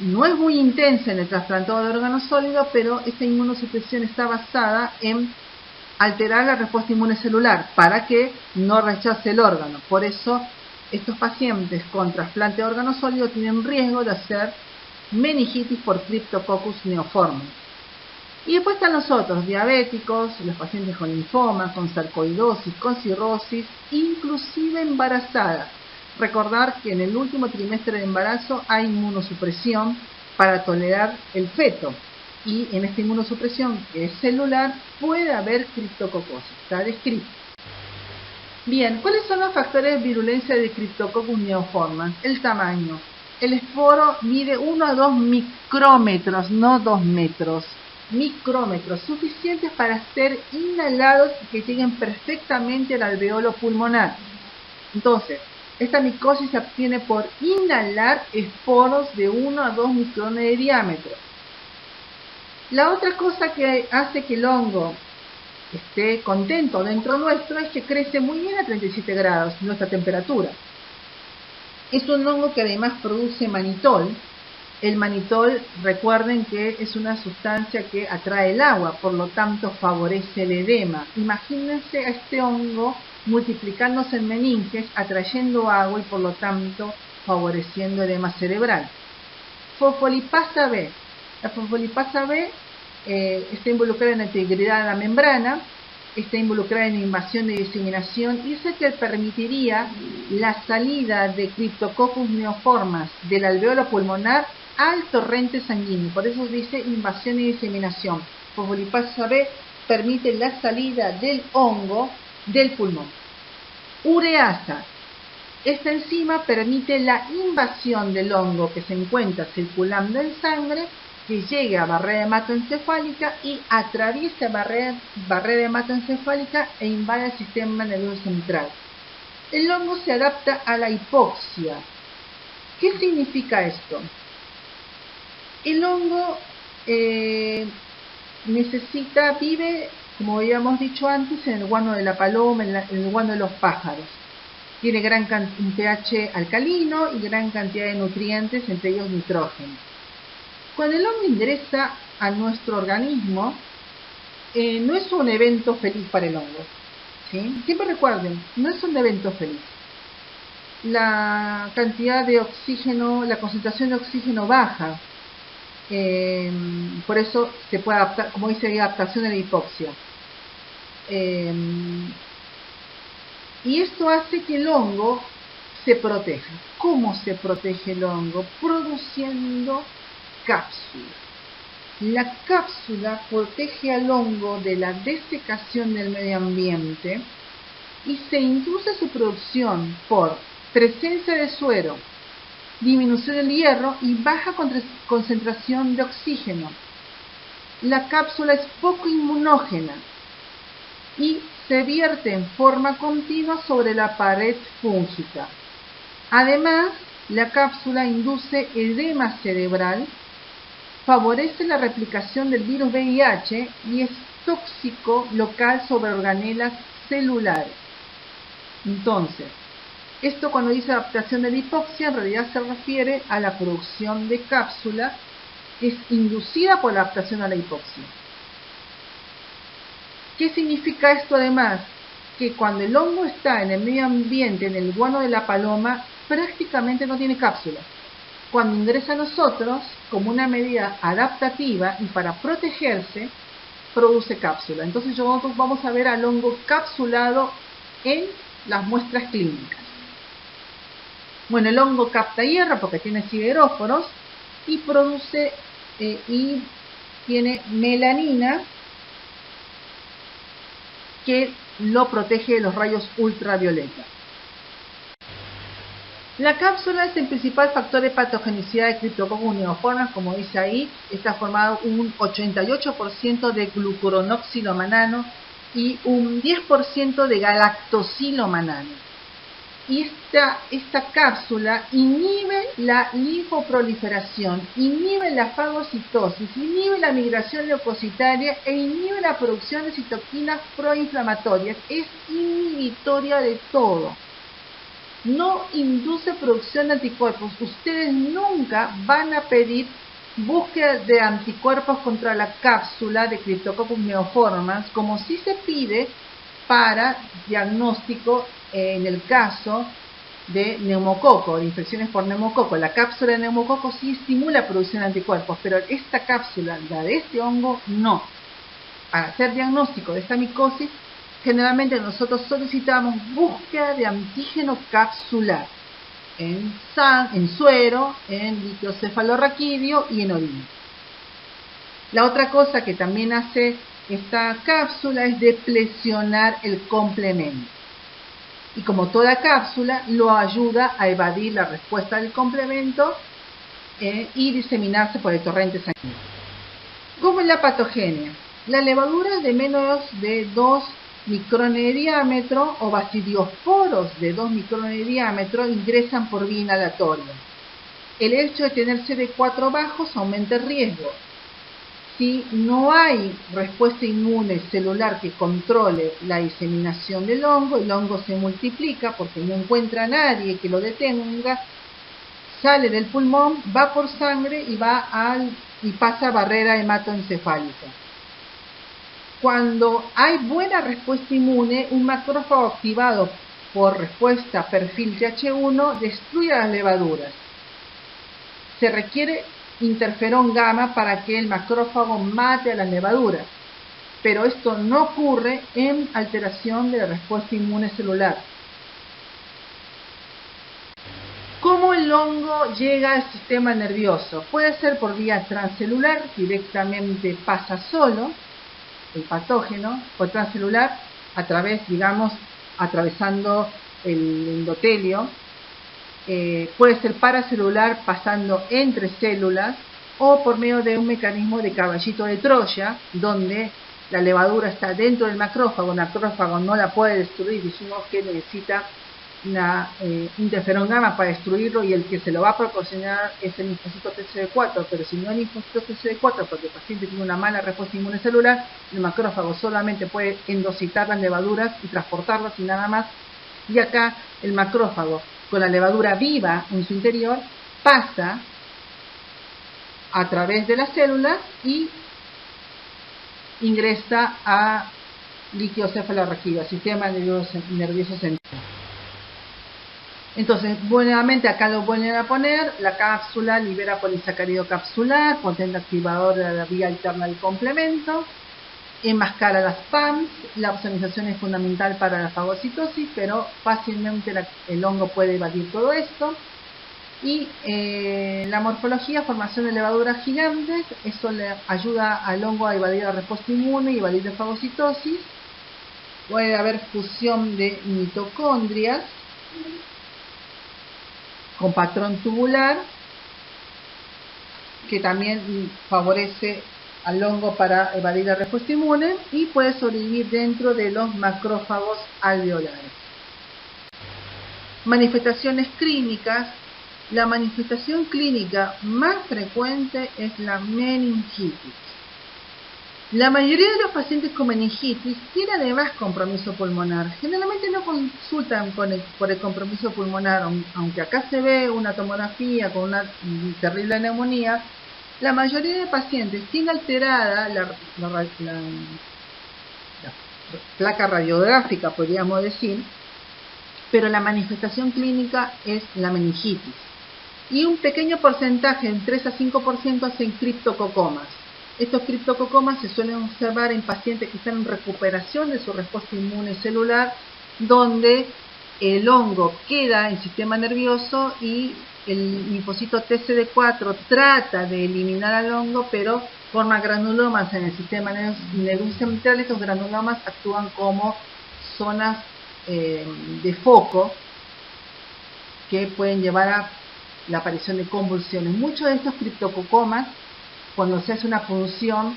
no es muy intensa en el trasplantado de órganos sólidos, pero esta inmunosupresión está basada en alterar la respuesta inmune celular para que no rechace el órgano. Por eso estos pacientes con trasplante de órgano sólido tienen riesgo de hacer meningitis por Cryptococcus neoformans. Y después están los otros, diabéticos, los pacientes con linfoma, con sarcoidosis, con cirrosis, inclusive embarazadas. Recordar que en el último trimestre de embarazo hay inmunosupresión para tolerar el feto. Y en esta inmunosupresión, que es celular, puede haber criptococosis. Está descrito. Bien, ¿cuáles son los factores de virulencia de Cryptococcus neoformans? El tamaño. El esporo mide 1 a 2 micrómetros, no 2 metros. Micrómetros, suficientes para ser inhalados y que lleguen perfectamente al alveolo pulmonar. Entonces, esta micosis se obtiene por inhalar esporos de 1 a 2 micrones de diámetro. La otra cosa que hace que el hongo esté contento dentro nuestro es que crece muy bien a 37 grados, nuestra temperatura. Es un hongo que además produce manitol. El manitol, recuerden que es una sustancia que atrae el agua, por lo tanto favorece el edema. Imagínense a este hongo multiplicándose en meninges, atrayendo agua y por lo tanto favoreciendo edema cerebral. Fosfolipasa B. La fosfolipasa B está involucrada en la integridad de la membrana, está involucrada en invasión y diseminación, y es el que permitiría la salida de Cryptococcus neoformans del alveolo pulmonar al torrente sanguíneo. Por eso dice invasión y diseminación. Fosfolipasa B permite la salida del hongo del pulmón. Ureasa. Esta enzima permite la invasión del hongo que se encuentra circulando en sangre, que llegue a barrera hematoencefálica y atraviesa barrera hematoencefálica e invade el sistema nervioso central. El hongo se adapta a la hipoxia. ¿Qué significa esto? El hongo vive, como habíamos dicho antes, en el guano de la paloma, en el guano de los pájaros. Tiene un pH alcalino y gran cantidad de nutrientes, entre ellos nitrógeno. Cuando el hongo ingresa a nuestro organismo, no es un evento feliz para el hongo, ¿sí? Siempre recuerden, no es un evento feliz. La cantidad de oxígeno, la concentración de oxígeno baja, por eso se puede adaptar, como dice ahí, adaptación a la hipoxia. Y esto hace que el hongo se proteja. ¿Cómo se protege el hongo? Produciendo cápsula. La cápsula protege al hongo de la desecación del medio ambiente y se induce su producción por presencia de suero, disminución del hierro y baja concentración de oxígeno. La cápsula es poco inmunógena y se vierte en forma continua sobre la pared fúngica. Además, la cápsula induce edema cerebral, favorece la replicación del virus VIH y es tóxico local sobre organelas celulares. Entonces, esto cuando dice adaptación de la hipoxia, en realidad se refiere a la producción de cápsula que es inducida por la adaptación a la hipoxia. ¿Qué significa esto además? Que cuando el hongo está en el medio ambiente, en el guano de la paloma, prácticamente no tiene cápsula. Cuando ingresa a nosotros, como una medida adaptativa y para protegerse, produce cápsula. Entonces nosotros vamos a ver al hongo capsulado en las muestras clínicas. Bueno, el hongo capta hierro porque tiene sideróforos y produce y tiene melanina que lo protege de los rayos ultravioleta. La cápsula es el principal factor de patogenicidad de Cryptococcus neoformans, como dice ahí, está formado un 88% de glucuronoxilomanano y un 10% de galactosilomanano. Y esta cápsula inhibe la linfoproliferación, inhibe la fagocitosis, inhibe la migración leucocitaria e inhibe la producción de citoquinas proinflamatorias. Es inhibitoria de todo. no induce producción de anticuerpos. Ustedes nunca van a pedir búsqueda de anticuerpos contra la cápsula de Cryptococcus neoformans, como sí se pide para diagnóstico en el caso de neumococo, de infecciones por neumococo. La cápsula de neumococo sí estimula producción de anticuerpos, pero esta cápsula, la de este hongo, no. Para hacer diagnóstico de esta micosis, generalmente nosotros solicitamos búsqueda de antígeno capsular en suero, en líquido cefalorraquídeo y en orina. La otra cosa que también hace esta cápsula es deplecionar el complemento. Y como toda cápsula, lo ayuda a evadir la respuesta del complemento y diseminarse por el torrente sanguíneo. ¿Cómo es la patogenia? Las levaduras de menos de 2 micrones de diámetro o baciliosporos de 2 micrones de diámetro ingresan por vía inhalatoria. El hecho de tener CD4 bajos aumenta el riesgo. Si no hay respuesta inmune celular que controle la diseminación del hongo, el hongo se multiplica porque no encuentra a nadie que lo detenga, sale del pulmón, va por sangre y pasa barrera hematoencefálica. Cuando hay buena respuesta inmune, un macrófago activado por respuesta perfil TH1 destruye las levaduras. Se requiere interferón gamma para que el macrófago mate a las levaduras, pero esto no ocurre en alteración de la respuesta inmune celular. ¿Cómo el hongo llega al sistema nervioso? Puede ser por vía transcelular, directamente pasa solo el patógeno, o transcelular a través, atravesando el endotelio. Puede ser paracelular pasando entre células o por medio de un mecanismo de caballito de Troya, donde la levadura está dentro del macrófago, el macrófago no la puede destruir, decimos que necesita una interferón gamma para destruirlo y el que se lo va a proporcionar es el linfocito TCD4, pero si no hay linfocito TCD4 porque el paciente tiene una mala respuesta inmune celular, el macrófago solamente puede endocitar las levaduras y transportarlas y nada más, y acá el macrófago con la levadura viva en su interior pasa a través de las células y ingresa a líquido cefalorraquídeo, al sistema nervioso central. Entonces, nuevamente acá lo vuelven a poner, la cápsula libera polisacárido capsular, potente activador de la vía alterna del complemento, enmascara las PAMs, la ozonización es fundamental para la fagocitosis, pero fácilmente el hongo puede evadir todo esto. Y la morfología, formación de levaduras gigantes, eso le ayuda al hongo a evadir la respuesta inmune y evadir la fagocitosis. Puede haber fusión de mitocondrias con patrón tubular, que también favorece al hongo para evadir la respuesta inmune y puede sobrevivir dentro de los macrófagos alveolares. Manifestaciones clínicas. La manifestación clínica más frecuente es la meningitis. La mayoría de los pacientes con meningitis tienen además compromiso pulmonar. Generalmente no consultan por el compromiso pulmonar, aunque acá se ve una tomografía con una terrible neumonía. La mayoría de pacientes tiene alterada la placa radiográfica, podríamos decir, pero la manifestación clínica es la meningitis. Y un pequeño porcentaje, en 3 a 5%, hacen criptococomas. Estos criptococomas se suelen observar en pacientes que están en recuperación de su respuesta inmune celular, donde el hongo queda en el sistema nervioso y el linfocito TCD4 trata de eliminar al hongo, pero forma granulomas en el sistema nervioso central. Estos granulomas actúan como zonas de foco que pueden llevar a la aparición de convulsiones. Muchos de estos criptococomas, cuando se hace una punción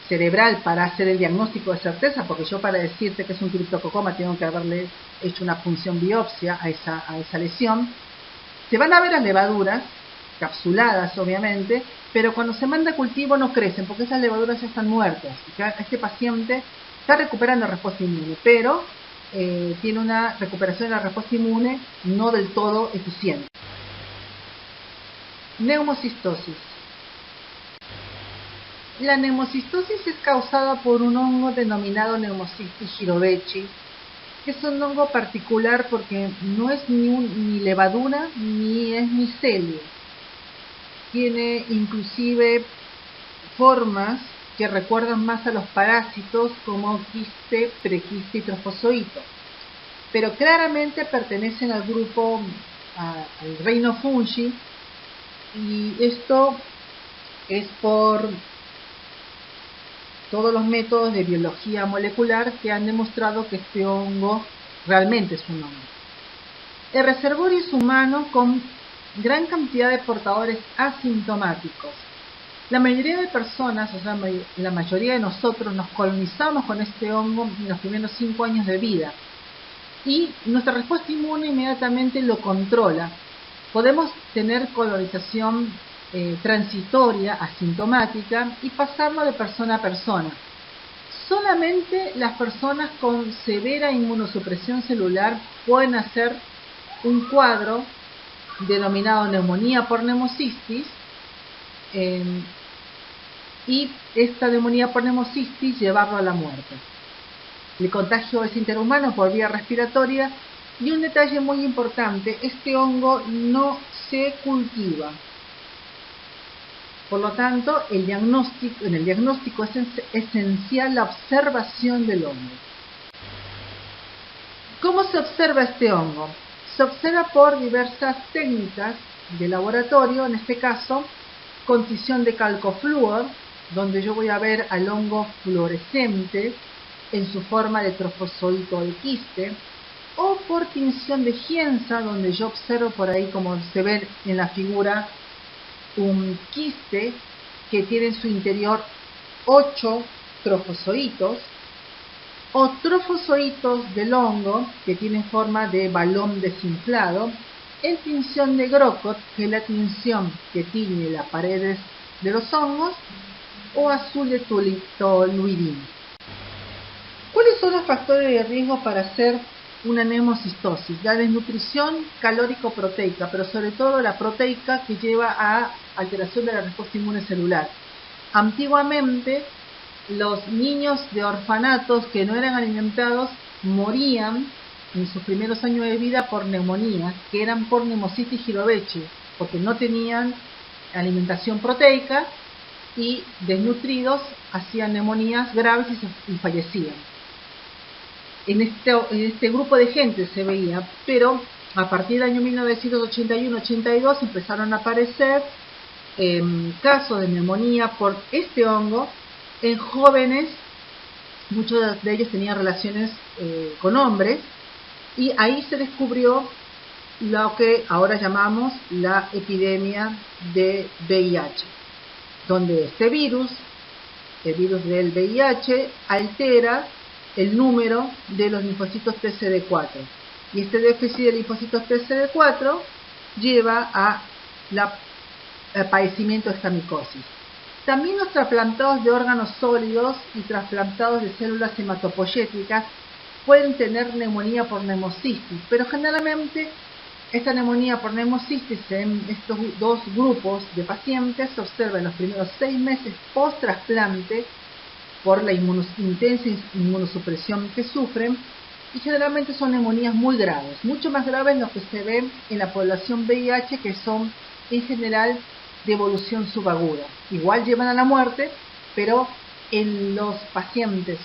cerebral para hacer el diagnóstico de certeza, porque yo para decirte que es un criptococoma tengo que haberle hecho una punción biopsia a esa lesión, se van a ver las levaduras capsuladas obviamente, pero cuando se manda a cultivo no crecen porque esas levaduras ya están muertas. Este paciente está recuperando respuesta inmune, pero tiene una recuperación de la respuesta inmune no del todo eficiente. Neumocistosis. La neumocistosis es causada por un hongo denominado Pneumocystis jirovecii, que es un hongo particular porque no es ni levadura ni es micelio. Tiene inclusive formas que recuerdan más a los parásitos como quiste, prequiste y trofozoito, pero claramente pertenecen al grupo, al reino fungi, y esto es por todos los métodos de biología molecular que han demostrado que este hongo realmente es un hongo. El reservorio es humano con gran cantidad de portadores asintomáticos. La mayoría de personas, o sea, la mayoría de nosotros nos colonizamos con este hongo en los primeros 5 años de vida y nuestra respuesta inmune inmediatamente lo controla. Podemos tener colonización transitoria, asintomática, y pasarlo de persona a persona. Solamente las personas con severa inmunosupresión celular pueden hacer un cuadro denominado neumonía por neumocistis, y esta neumonía por neumocistis llevarlo a la muerte. El contagio es interhumano por vía respiratoria, y un detalle muy importante, este hongo no se cultiva. Por lo tanto, en el diagnóstico es esencial la observación del hongo. ¿Cómo se observa este hongo? Se observa por diversas técnicas de laboratorio, en este caso, con tinción de calcoflúor, donde yo voy a ver al hongo fluorescente en su forma de trofozoito de quiste, o por tinción de gienza, donde yo observo por ahí, como se ve en la figura, un quiste que tiene en su interior 8 trofozoitos, o trofozoitos del hongo que tienen forma de balón desinflado, en tinción de Grocott, que es la tinción que tiñe las paredes de los hongos, o azul de toluidina. ¿Cuáles son los factores de riesgo para hacer una neumocistosis? La desnutrición calórico-proteica, pero sobre todo la proteica, que lleva a alteración de la respuesta inmune celular. Antiguamente, los niños de orfanatos que no eran alimentados morían en sus primeros años de vida por neumonía, que eran por Pneumocystis jirovecii, porque no tenían alimentación proteica y desnutridos hacían neumonías graves y fallecían. En este grupo de gente se veía, pero a partir del año 1981-82 empezaron a aparecer casos de neumonía por este hongo en jóvenes. Muchos de ellos tenían relaciones con hombres, y ahí se descubrió lo que ahora llamamos la epidemia de VIH, donde este virus, el virus del VIH, altera el número de los linfocitos TCD4, y este déficit de linfocitos TCD4 lleva al padecimiento de esta micosis. También los trasplantados de órganos sólidos y trasplantados de células hematopoyéticas pueden tener neumonía por neumocistis, pero generalmente esta neumonía por neumocistis en estos dos grupos de pacientes se observa en los primeros 6 meses post-trasplante por la intensa inmunosupresión que sufren, y generalmente son neumonías muy graves, mucho más graves de lo que se ven en la población VIH, que son en general de evolución subaguda. Igual llevan a la muerte, pero en los pacientes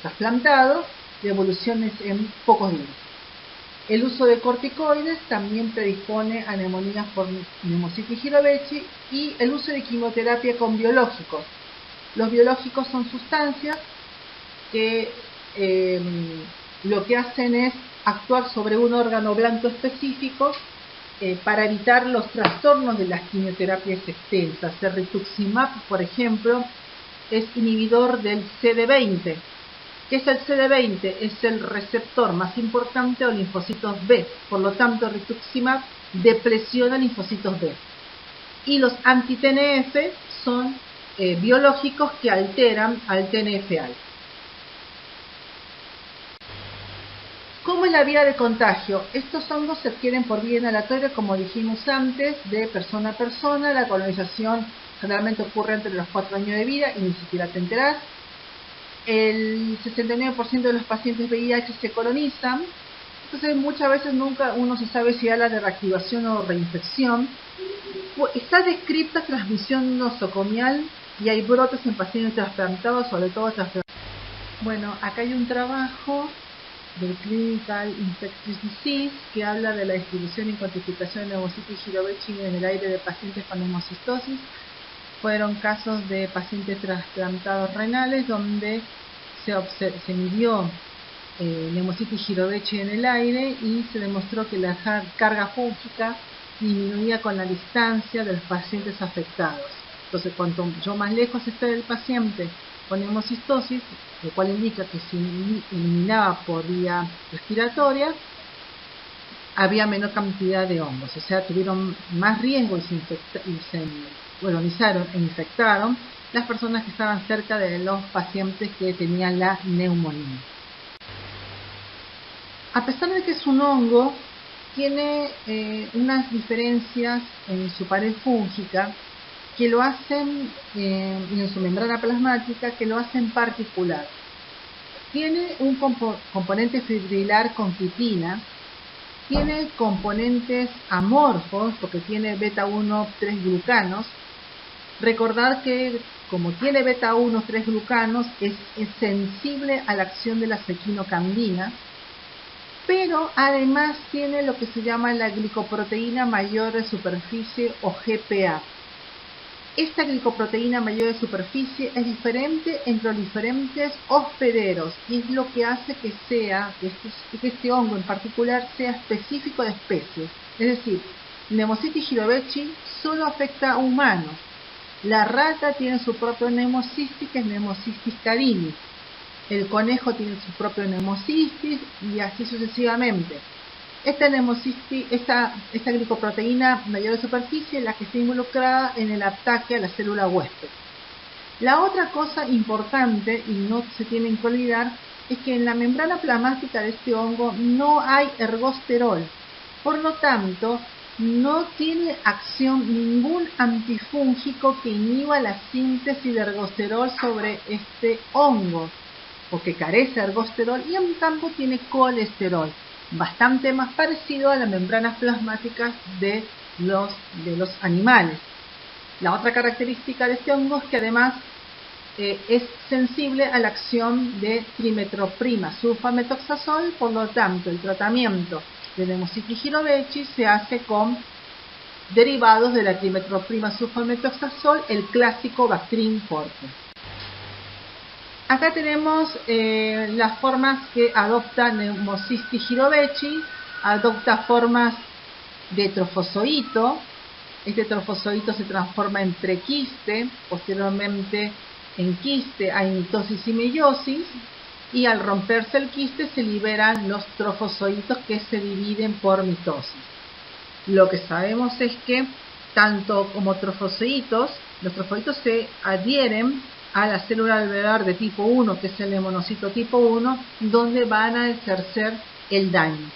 trasplantados, de evoluciones en pocos días. El uso de corticoides también predispone a neumonías por Pneumocystis jirovecii, y el uso de quimioterapia con biológicos. Los biológicos son sustancias que lo que hacen es actuar sobre un órgano blanco específico para evitar los trastornos de las quimioterapias extensas. El rituximab, por ejemplo, es inhibidor del CD20. ¿Qué es el CD20? Es el receptor más importante de los linfocitos B. Por lo tanto, el rituximab depresiona linfocitos B. Y los anti-TNF son biológicos que alteran al TNF-alfa. la vía de contagio. Estos hongos se adquieren por vía inhalatoria, como dijimos antes, de persona a persona. La colonización generalmente ocurre entre los 4 años de vida y ni siquiera te enterás. El 69% de los pacientes VIH se colonizan. Entonces muchas veces nunca uno se sabe si habla de reactivación o reinfección. Está descrita transmisión nosocomial y hay brotes en pacientes trasplantados, sobre todo trasplantados. Bueno, acá hay un trabajo del Clinical Infectious Disease que habla de la distribución y cuantificación de neumocitis girovechi en el aire de pacientes con neumocistosis. Fueron casos de pacientes trasplantados renales donde se midió neumocitis girovechi en el aire y se demostró que la carga fúngica disminuía con la distancia de los pacientes afectados. Entonces, cuanto más lejos esté del paciente con neumocistosis, lo cual indica que se eliminaba por vía respiratoria, había menor cantidad de hongos, o sea, tuvieron más riesgo y se colonizaron e infectaron las personas que estaban cerca de los pacientes que tenían la neumonía. A pesar de que es un hongo, tiene unas diferencias en su pared fúngica que lo hacen, y en su membrana plasmática, que lo hacen particular. Tiene un componente fibrilar con quitina, tiene componentes amorfos, porque tiene beta-1, 3-glucanos. Recordar que como tiene beta-1, 3-glucanos, es sensible a la acción de la sequinocandina, pero además tiene lo que se llama la glicoproteína mayor de superficie o GPA. Esta glicoproteína mayor de superficie es diferente entre los diferentes hospederos y es lo que hace que este hongo en particular sea específico de especies. Es decir, Pneumocystis jirovecii solo afecta a humanos. La rata tiene su propio Pneumocystis, que es Pneumocystis carini. El conejo tiene su propio Pneumocystis y así sucesivamente. Esta glicoproteína mayor de superficie es la que está involucrada en el ataque a la célula huésped. La otra cosa importante, y no se tienen que olvidar, es que en la membrana plasmática de este hongo no hay ergosterol. Por lo tanto, no tiene acción ningún antifúngico que inhiba la síntesis de ergosterol sobre este hongo, porque carece de ergosterol y en cambio tiene colesterol, bastante más parecido a las membranas plasmáticas de los animales. La otra característica de este hongo es que además es sensible a la acción de trimetroprima sulfametoxazol, por lo tanto el tratamiento de Pneumocystis jirovecii se hace con derivados de la trimetroprima sulfametoxazol, el clásico Bactrim forte. Acá tenemos las formas que adopta Pneumocystis jirovecii. Adopta formas de trofozoito. Este trofozoito se transforma en prequiste. Posteriormente en quiste hay mitosis y meiosis. Y al romperse el quiste se liberan los trofozoitos que se dividen por mitosis. Lo que sabemos es que tanto como trofozoitos, los trofozoitos se adhieren a la célula alveolar de tipo 1, que es el neumonocito tipo 1, donde van a ejercer el daño.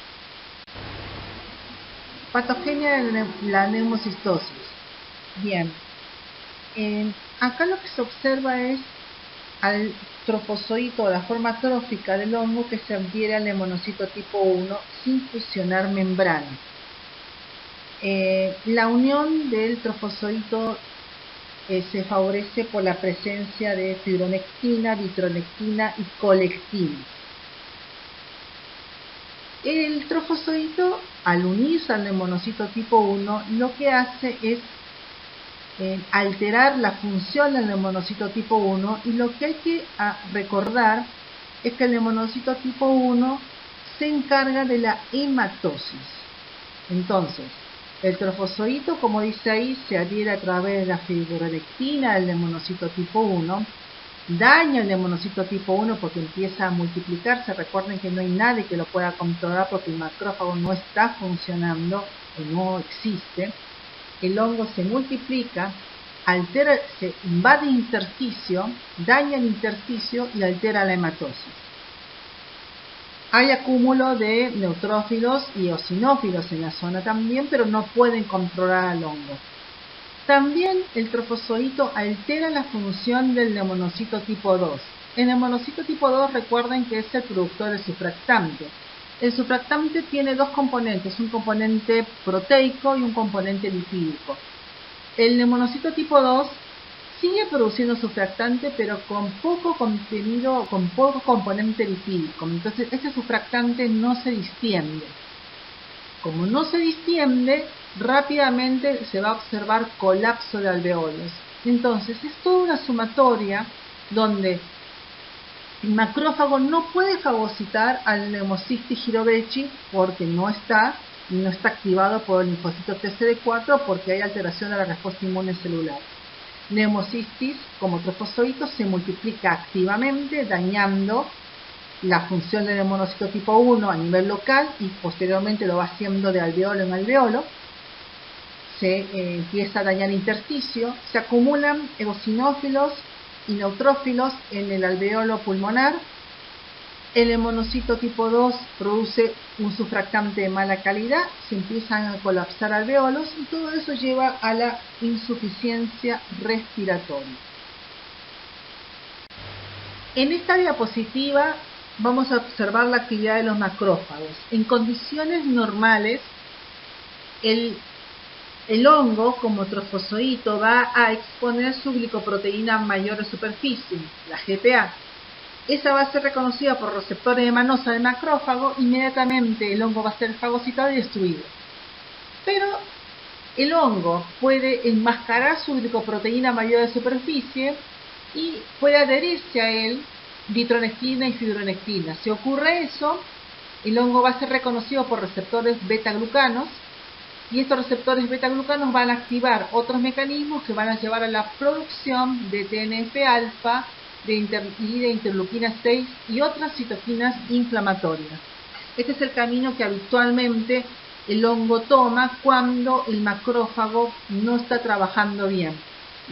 Patogenia de la neumocistosis. Bien, acá lo que se observa es al trofozoito, la forma trófica del hongo que se adhiere al neumonocito tipo 1 sin fusionar membrana. La unión del trofozoito se favorece por la presencia de fibronectina, vitronectina y colectina. El trofozoito, al unirse al neumonocito tipo 1, lo que hace es alterar la función del neumonocito tipo 1, y lo que hay que recordar es que el neumonocito tipo 1 se encarga de la hematosis. Entonces, el trofozoito, como dice ahí, se adhiere a través de la fibronectina del neumonocito tipo 1, daña el neumonocito tipo 1 porque empieza a multiplicarse. Recuerden que no hay nadie que lo pueda controlar porque el macrófago no está funcionando o no existe. El hongo se multiplica, se invade el intersticio, daña el intersticio y altera la hematosis. Hay acúmulo de neutrófilos y eosinófilos en la zona también, pero no pueden controlar al hongo. También el trofozoito altera la función del neumonocito tipo 2. El neumonocito tipo 2, recuerden que es el productor del surfractante. El surfractante tiene dos componentes, un componente proteico y un componente lipídico. El neumonocito tipo 2 sigue produciendo surfractante, pero con poco contenido, con poco componente lipídico. Entonces, este surfractante no se distiende. Como no se distiende, rápidamente se va a observar colapso de alveolos. Entonces, es toda una sumatoria donde el macrófago no puede fagocitar al Pneumocystis jirovecii porque no está activado por el linfocito TCD4 porque hay alteración de la respuesta inmune celular. Pneumocystis como trofozoito se multiplica activamente dañando la función del neumonocito tipo 1 a nivel local y posteriormente lo va haciendo de alveolo en alveolo. Se empieza a dañar intersticio, se acumulan eosinófilos y neutrófilos en el alveolo pulmonar. El neumonocito tipo 2 produce un surfractante de mala calidad, se empiezan a colapsar alveolos y todo eso lleva a la insuficiencia respiratoria. En esta diapositiva vamos a observar la actividad de los macrófagos. En condiciones normales, el hongo como trofozoito va a exponer su glicoproteína mayor de superficie, la GPA. Esa va a ser reconocida por receptores de manosa del macrófago, inmediatamente el hongo va a ser fagocitado y destruido. Pero el hongo puede enmascarar su glicoproteína mayor de superficie y puede adherirse a él ditronectina y fibronectina. Si ocurre eso, el hongo va a ser reconocido por receptores beta-glucanos y estos receptores beta-glucanos van a activar otros mecanismos que van a llevar a la producción de TNF-alfa y de interleuquina 6 y otras citoquinas inflamatorias. Este es el camino que habitualmente el hongo toma cuando el macrófago no está trabajando bien.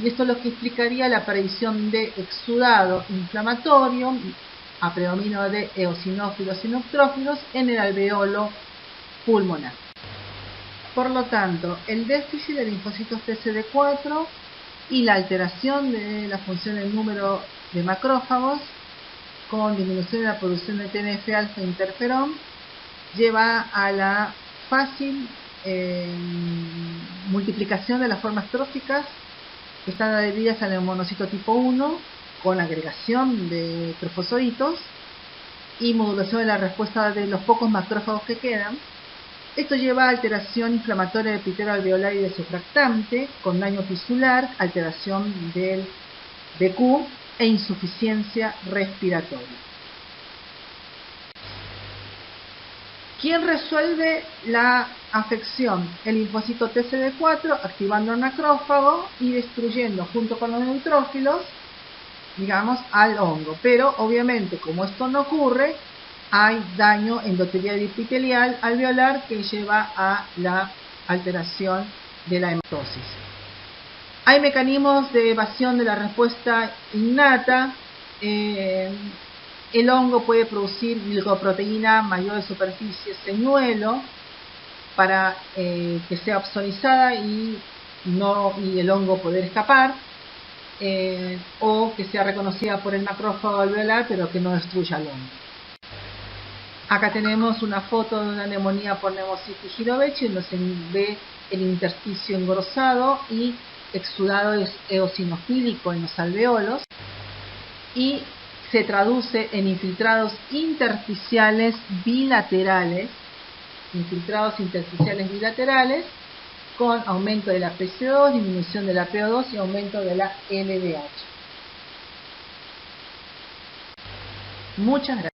Y esto es lo que explicaría la aparición de exudado inflamatorio a predominio de eosinófilos y neutrófilos en el alveolo pulmonar. Por lo tanto, el déficit de linfocitos TCD4 y la alteración de la función del número de macrófagos con disminución de la producción de TNF-alfa e interferón lleva a la fácil multiplicación de las formas tróficas que están adheridas al neumonocito tipo 1 con agregación de trofozoitos y modulación de la respuesta de los pocos macrófagos que quedan. Esto lleva a alteración inflamatoria del epitelio alveolar y del surfractante, con daño tisular, alteración del BQ e insuficiencia respiratoria. ¿Quién resuelve la afección? El linfocito TCD4 activando el macrófago y destruyendo junto con los neutrófilos, digamos, al hongo. Pero obviamente, como esto no ocurre, hay daño endotelial y epitelial alveolar que lleva a la alteración de la hematosis. Hay mecanismos de evasión de la respuesta innata. El hongo puede producir glicoproteína mayor de superficie señuelo para que sea opsonizada y el hongo poder escapar, o que sea reconocida por el macrófago alveolar pero que no destruya al hongo. Acá tenemos una foto de una neumonía por Pneumocystis jirovecii, donde se ve el intersticio engrosado y exudado eosinofílico en los alveolos y se traduce en infiltrados intersticiales bilaterales, con aumento de la PC2, disminución de la PO2 y aumento de la LDH. Muchas gracias.